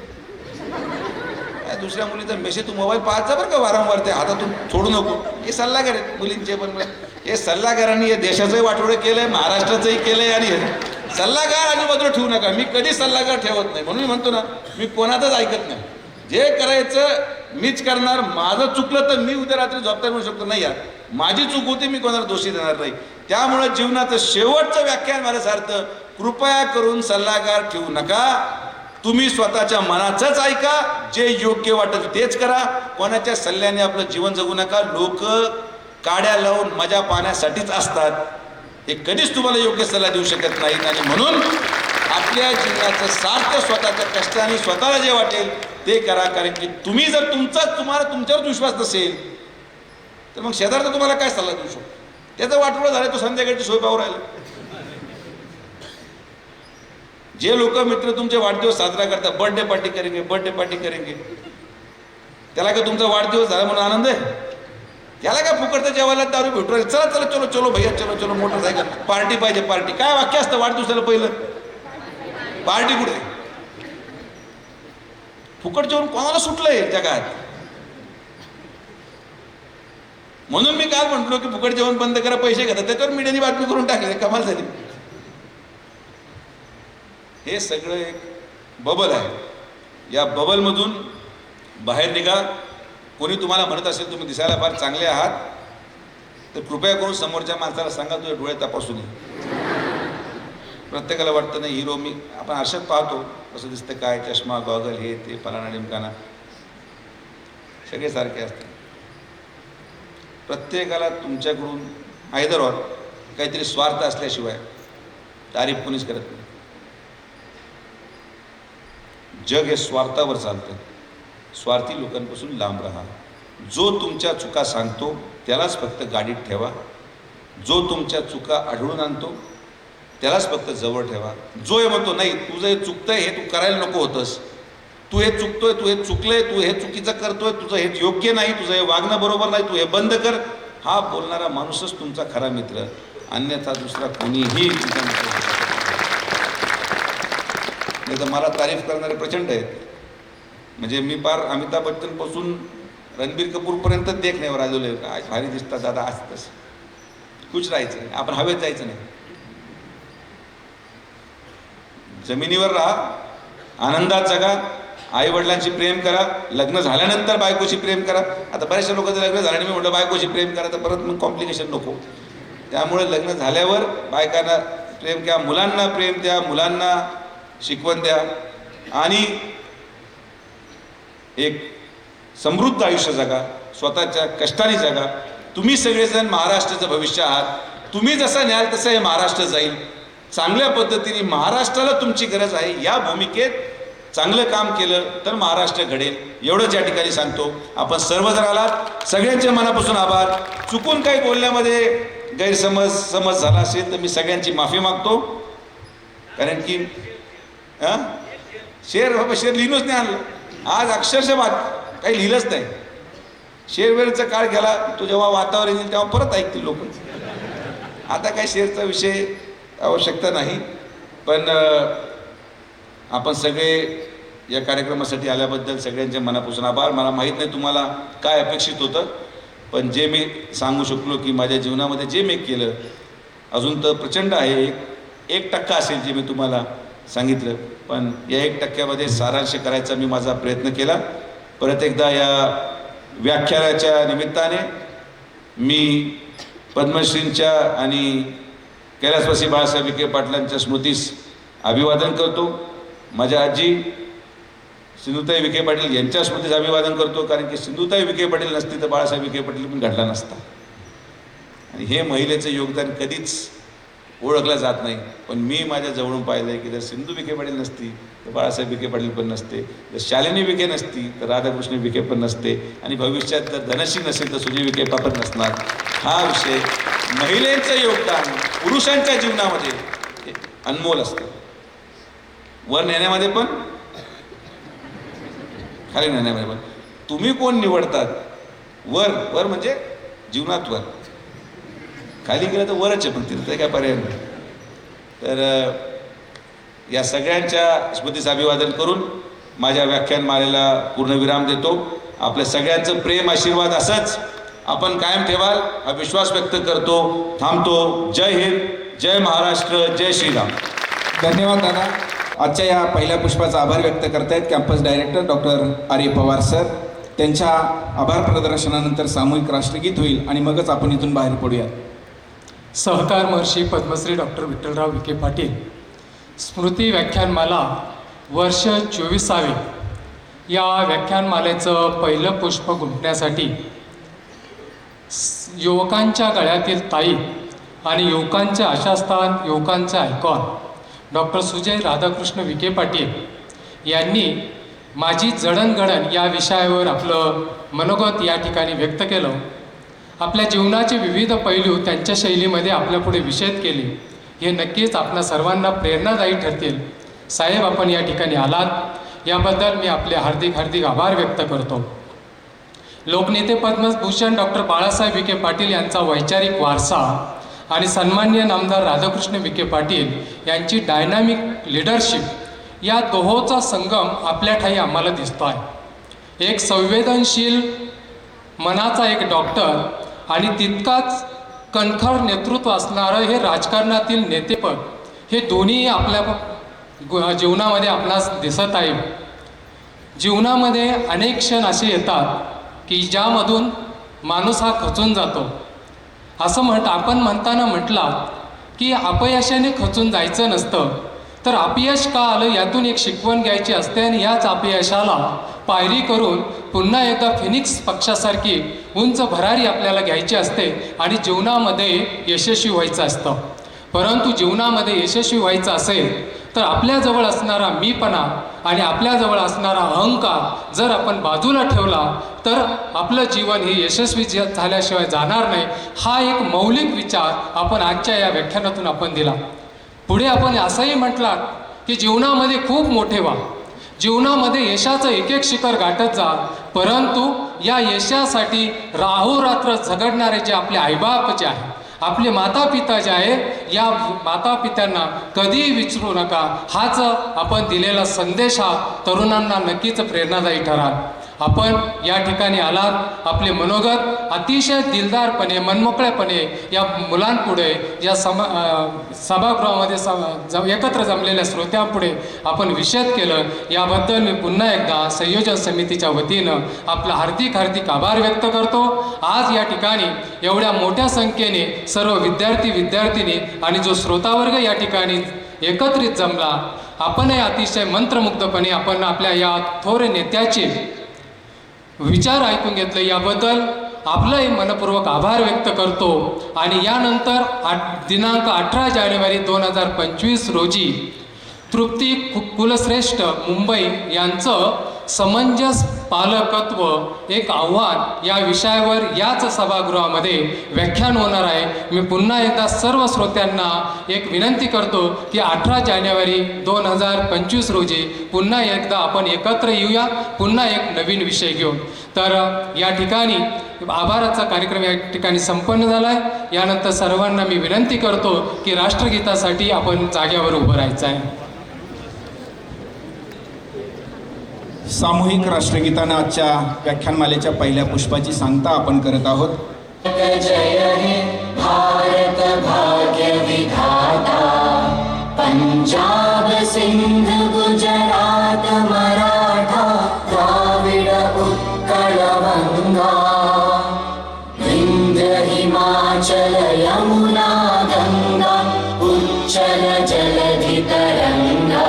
दुसऱ्या मुलीचा मेसेज तू मोबाईल पाहायचा बरं का वारंवार, ते हातातून सोडू नको. हे सल्लागार आहेत मुलींचे पण. हे सल्लागारांनी हे देशाचंही वाटोळं केलंय, महाराष्ट्राचंही केलंय. आणि सल्लागार आणि बदल ठेवू नका. मी कधी सल्लागार ठेवत नाही, म्हणून मी म्हणतो ना मी कोणाचंच ऐकत नाही. जे करायचं मीच करणार. माझं चुकलं तर मी उद्या रात्री झोपता म्हणू शकतो नाही यार माझी चूक होती, मी कोणाला दोषी देणार नाही. त्यामुळं जीवनाचं शेवटचं व्याख्यान मला सारखं, कृपया करून सल्लागार ठेवू नका. तुम्ही स्वतःच्या मनाचंच ऐका, जे योग्य वाटेल तेच करा. कोणाच्या सल्ल्याने आपलं जीवन जगू नका. लोक काड्या लावून मजा पाहण्यासाठीच असतात, हे कधीच तुम्हाला योग्य सल्ला देऊ शकत नाहीत. आणि म्हणून आपल्या जीवनाचं सार्थ स्वतःच्या कष्टाने स्वतःला जे वाटेल ते करा. कारण की तुम्ही जर तुम्हाला तुमच्यावर विश्वास नसेल तर मग शेजारचा तुम्हाला काय सल्ला देऊ शकतो. त्याचं वाटोळं झालं, तो संध्याकाळची सोय पाहू राहिला. जे लोक मित्र तुमचे वाढदिवस साजरा करतात, बर्थडे पार्टी करेंगे, बर्थडे पार्टी करेंगे, त्याला का तुमचा वाढदिवस झाला म्हणून आनंद आहे? त्याला काय फुकटचं जेवायला दारू भेटू राहिले, चला चला चलो चलो भैया चलो चलो, मोटरसायकल पार्टी पाहिजे पार्टी. काय वाक्य असतं वाढदिवसाला पहिलं? पार्टी कुठे? फुकट जेवण कोणाला सुटलंय जगात? म्हणून मी काल म्हटलो की फुकट जेवण बंद करा, पैसे घेतात. त्याच्यावर मीडियाने बातमी करून टाकले, कमाल झाली. हे सगळं एक बबल आहे. या बबलमधून बाहेर निघा. कोणी तुम्हाला म्हणत असेल तुम्ही दिसायला फार चांगले आहात, तर कृपया करून समोरच्या माणसाला सांगा तुझे डोळे तपासून ये. प्रत्येकाला वाटतं नाही हिरो मी, आपण आरशात पाहतो कसं दिसतं, काय चष्मा गॉगल हे ते फलाना निमकाना सगळे सारखे असतात. प्रत्येकाला तुमच्याकडून आयदर ऑर काहीतरी स्वार्थ असल्याशिवाय तारीफ कोणीच करत नाही. जग हे स्वार्थावर चालतं. स्वार्थी लोकांपासून लांब राहा. जो तुमच्या चुका सांगतो त्यालाच फक्त गाडीत ठेवा. जो तुमच्या चुका आढळून आणतो त्यालाच फक्त जवळ ठेवा. जो हे म्हणतो नाही तुझं हे चुकतंय, हे तू करायला नको होतंस, तू हे चुकतोय, तू हे चुकलंय, तू हे चुकीचं करतोय, तुझं हे योग्य नाही, तुझं हे वागणं बरोबर नाही, तू हे बंद कर, हा बोलणारा माणूसच तुमचा खरा मित्र. अन्यथा दुसरा कोणीही तुमचा मित्र नसतो. नाही तर मला तारीफ करणारे प्रचंड आहेत. म्हणजे मी पार अमिताभ बच्चनपासून रणबीर कपूरपर्यंत देखण्यावर आलेलो आहे. काय भारी दिसतात दादा, आज तसं खुश राहायचं नाही, आपण हवेत जायचं नाही. जमिनीवर राहा, आनंदात जगा, आई वडिलांशी प्रेम करा, लग्न झाल्यानंतर बायकोशी प्रेम करा. आता बऱ्याचशा लोकांचं लग्न झाल्याने मी म्हटलं बायकोशी प्रेम करा, तर परत मग कॉम्प्लिकेशन नको. त्यामुळे लग्न झाल्यावर बायकांना प्रेम द्या, मुलांना प्रेम द्या, मुलांना शिकवण द्या आणि एक समृद्ध आयुष्य जगा, स्वतःच्या कष्टाने जगा. तुम्ही सगळेजण महाराष्ट्राचं भविष्य आहात. तुम्ही जसं न्याल तसं हे महाराष्ट्र जाईल. चांगल्या पद्धतीने महाराष्ट्राला तुमची गरज आहे या भूमिकेत चांगलं काम केलं तर महाराष्ट्र घडेल एवढंच या ठिकाणी सांगतो. आपण सर्व जर आलात सगळ्यांचे मनापासून आभार. चुकून काही बोलण्यामध्ये गैरसमज झाला असेल तर मी सगळ्यांची माफी मागतो. कारण की शेर लिहिलंच नाही आणलं आज अक्षरशः काही लिहिलंच नाही. शेरवेरचा काळ गेला तो जेव्हा वातावरण येईल तेव्हा परत ऐकतील लोक. आता काही शेरचा विषय आवश्यकता नाही. पण आपण सगळे या कार्यक्रमासाठी आल्याबद्दल सगळ्यांच्या मनापासून आभार. मला माहीत नाही तुम्हाला काय अपेक्षित होतं पण जे मी सांगू शकलो की माझ्या जीवनामध्ये जे मी केलं अजून तर प्रचंड आहे. 1% असेल जे मी तुम्हाला सांगितलं पण या 1%मध्ये सारांश करायचा मी माझा प्रयत्न केला. परत एकदा या व्याख्यानाच्या निमित्ताने मी पद्मश्रींच्या आणि कैलासवासी बाळासाहेब विखे पाटलांच्या स्मृतीस अभिवादन करतो. माझ्या आजी सिंधुताई विखे पाटील यांच्या स्मृतीस अभिवादन करतो. कारण की सिंधुताई विखे पाटील नसती तर बाळासाहेब विखे पाटील पण घडला नसता. आणि हे महिलेचं योगदान कधीच ओळखलं जात नाही. पण मी माझ्या जवळून पाहिलं आहे की जर सिंधू विखे पाटील नसती तर बाळासाहेब विखे पाटील पण नसते. जर शालिनी विखे नसती तर राधाकृष्ण विखे पण नसते. आणि भविष्यात जर धनश्री नसेल तर सुजय विखे पाटील नसणार. हा विषय महिलेचं योगदान पुरुषांच्या जीवनामध्ये अनमोल असतं. वर नेण्यामध्ये पण खाली नेण्यामध्ये पण तुम्ही कोण निवडतात. वर म्हणजे जीवनात वर, खाली गेलं तर वरच आहे पण तिथं काय पर्याय नाही. तर या सगळ्यांच्या स्मृतीचं अभिवादन करून माझ्या व्याख्यानमालेला पूर्णविराम देतो. आपल्या सगळ्यांचं प्रेम आशीर्वाद असंच आपण कायम ठेवाल हा विश्वास व्यक्त करतो. थांबतो. जय हिंद, जय महाराष्ट्र, जय श्रीराम. धन्यवाद दादा. आजच्या या पहिल्या पुष्पाचा आभार व्यक्त करतायत कॅम्पस डायरेक्टर डॉक्टर आर्य पवार सर. त्यांच्या आभार प्रदर्शनानंतर सामूहिक राष्ट्रगीत होईल आणि मगच आपण इथून बाहेर पडूया. सहकार महर्षी पद्मश्री डॉक्टर विठ्ठलराव विखे पाटील स्मृती व्याख्यानमाला वर्ष 24वे या व्याख्यानमालेचं पहिलं पुष्प गुंफण्यासाठी युवकांच्या गळ्यातील ताई आणि युवकांचे आशास्थान, युवकांचे आयकॉन डॉक्टर सुजय राधाकृष्ण विखे पाटील यांनी माझी जडणघडण या विषयावर आपलं मनोगत या ठिकाणी व्यक्त केलं. आपल्या जीवनाचे विविध पैलू त्यांच्या शैलीमध्ये आपल्यापुढे विशद केले. हे नक्कीच आपल्या सर्वांना प्रेरणादायी ठरतील. साहेब, आपण या ठिकाणी आलात याबद्दल मी आपले हार्दिक आभार व्यक्त करतो. लोकनेते पद्मभूषण डॉक्टर बाळासाहेब विखे पाटील यांचा वैचारिक वारसा आणि सन्माननीय नामदार राधाकृष्ण विखे पाटील यांची डायनामिक लिडरशिप या दोहोचा संगम आपल्या ठाई आम्हाला दिसतो आहे. एक संवेदनशील मनाचा एक डॉक्टर आणि तितकाच कणखर नेतृत्व असणारं हे राजकारणातील नेतेपद, हे दोन्ही आपल्या जीवनामध्ये आपणास दिसत आहे. जीवनामध्ये अनेक क्षण असे येतात की ज्यामधून माणूस हा खचून जातो. असं आपण म्हणताना म्हटला की अपयशाने खचून जायचं नसतं, तर अपयश का आलं यातून एक शिकवण घ्यायची असते आणि याच अपयशाला पायरी करून पुन्हा एकदा फिनिक्स पक्षासारखी उंच भरारी आपल्याला घ्यायची असते आणि जीवनामध्ये यशस्वी व्हायचं असतं. परंतु जीवनामध्ये यशस्वी व्हायचं असेल तर आपल्याजवळ असणारा मीपणा आणि आपल्याजवळ असणारा अहंकार जर आपण बाजूला ठेवला तर आपलं जीवन हे यशस्वी झाल्याशिवाय जाणार नाही. हा एक मौलिक विचार आपण आजच्या या व्याख्यानातून आपण दिला. पुढे आपण असंही म्हटलं की जीवनामध्ये खूप मोठे व्हा, जीवनामध्ये यशाचं एक शिखर गाठत जा, परंतु या यशासाठी राहोरात्र झगडणारे जे आपले आईबाप जे आहे, आपले मातापिता जे आहे, या मातापित्यांना कधीही विसरू नका. हाच आपण दिलेला संदेश हा तरुणांना नक्कीच प्रेरणादायी ठराल. आपण या ठिकाणी आलात, आपले मनोगत अतिशय दिलदारपणे मनमोकळेपणे या मुलांपुढे या सभागृहामध्ये एकत्र जमलेल्या श्रोत्यांपुढे आपण विशद केलं. याबद्दल मी पुन्हा एकदा संयोजन समितीच्या वतीनं आपला हार्दिक आभार व्यक्त करतो. आज या ठिकाणी एवढ्या मोठ्या संख्येने सर्व विद्यार्थिनी आणि जो श्रोतावर्ग या ठिकाणी एकत्रित जमला, आपणही अतिशय मंत्रमुग्धपणे आपण आपल्या या थोर नेत्याचे विचार ऐकून घेतले. याबद्दल आपलंही मनपूर्वक आभार व्यक्त करतो आणि यानंतर दिनांक 18 जानेवारी 2025 रोजी तृप्ती कुलश्रेष्ठ मुंबई यांचं समंजस पालकत्व एक आव्हान या विषयावर याच सभागृहामध्ये व्याख्यान होणार आहे. मी पुन्हा एकदा सर्व श्रोत्यांना एक विनंती करतो की 18 जानेवारी 2025 रोजी पुन्हा एकदा आपण एकत्र येऊया, पुन्हा एक नवीन विषय घेऊन. तर या ठिकाणी आभाराचा कार्यक्रम या ठिकाणी संपन्न झाला आहे. यानंतर सर्वांना मी विनंती करतो की राष्ट्रगीतासाठी आपण जाग्यावर उभं राहायचं आहे. सामूहिक राष्ट्रगीतानं आजच्या व्याख्यानमालेच्या पहिल्या पुष्पाची सांगता आपण करत आहोत. जय हे भारत भाग्य विधाता, पंजाब सिंध गुजरात मराठा द्राविड उत्कल गंगा, विंध्य हिमाचल यमुना गंगा उच्चल जलधि तरंगा,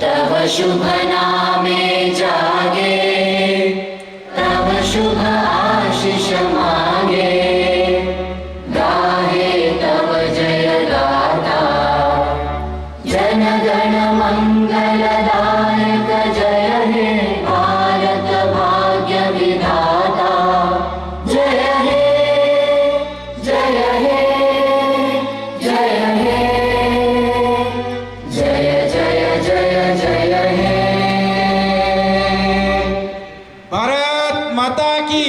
तव शुभ नामे जागे, तव शुभ आशीष मांगे, गाहे तव जय गाथा, जन गण मंगल दायक जय हे भारत भाग्य विधाता, जय हे जय हे जय हे जय जय जय जय हे. भारत माता की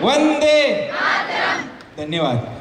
वंदे. धन्यवाद.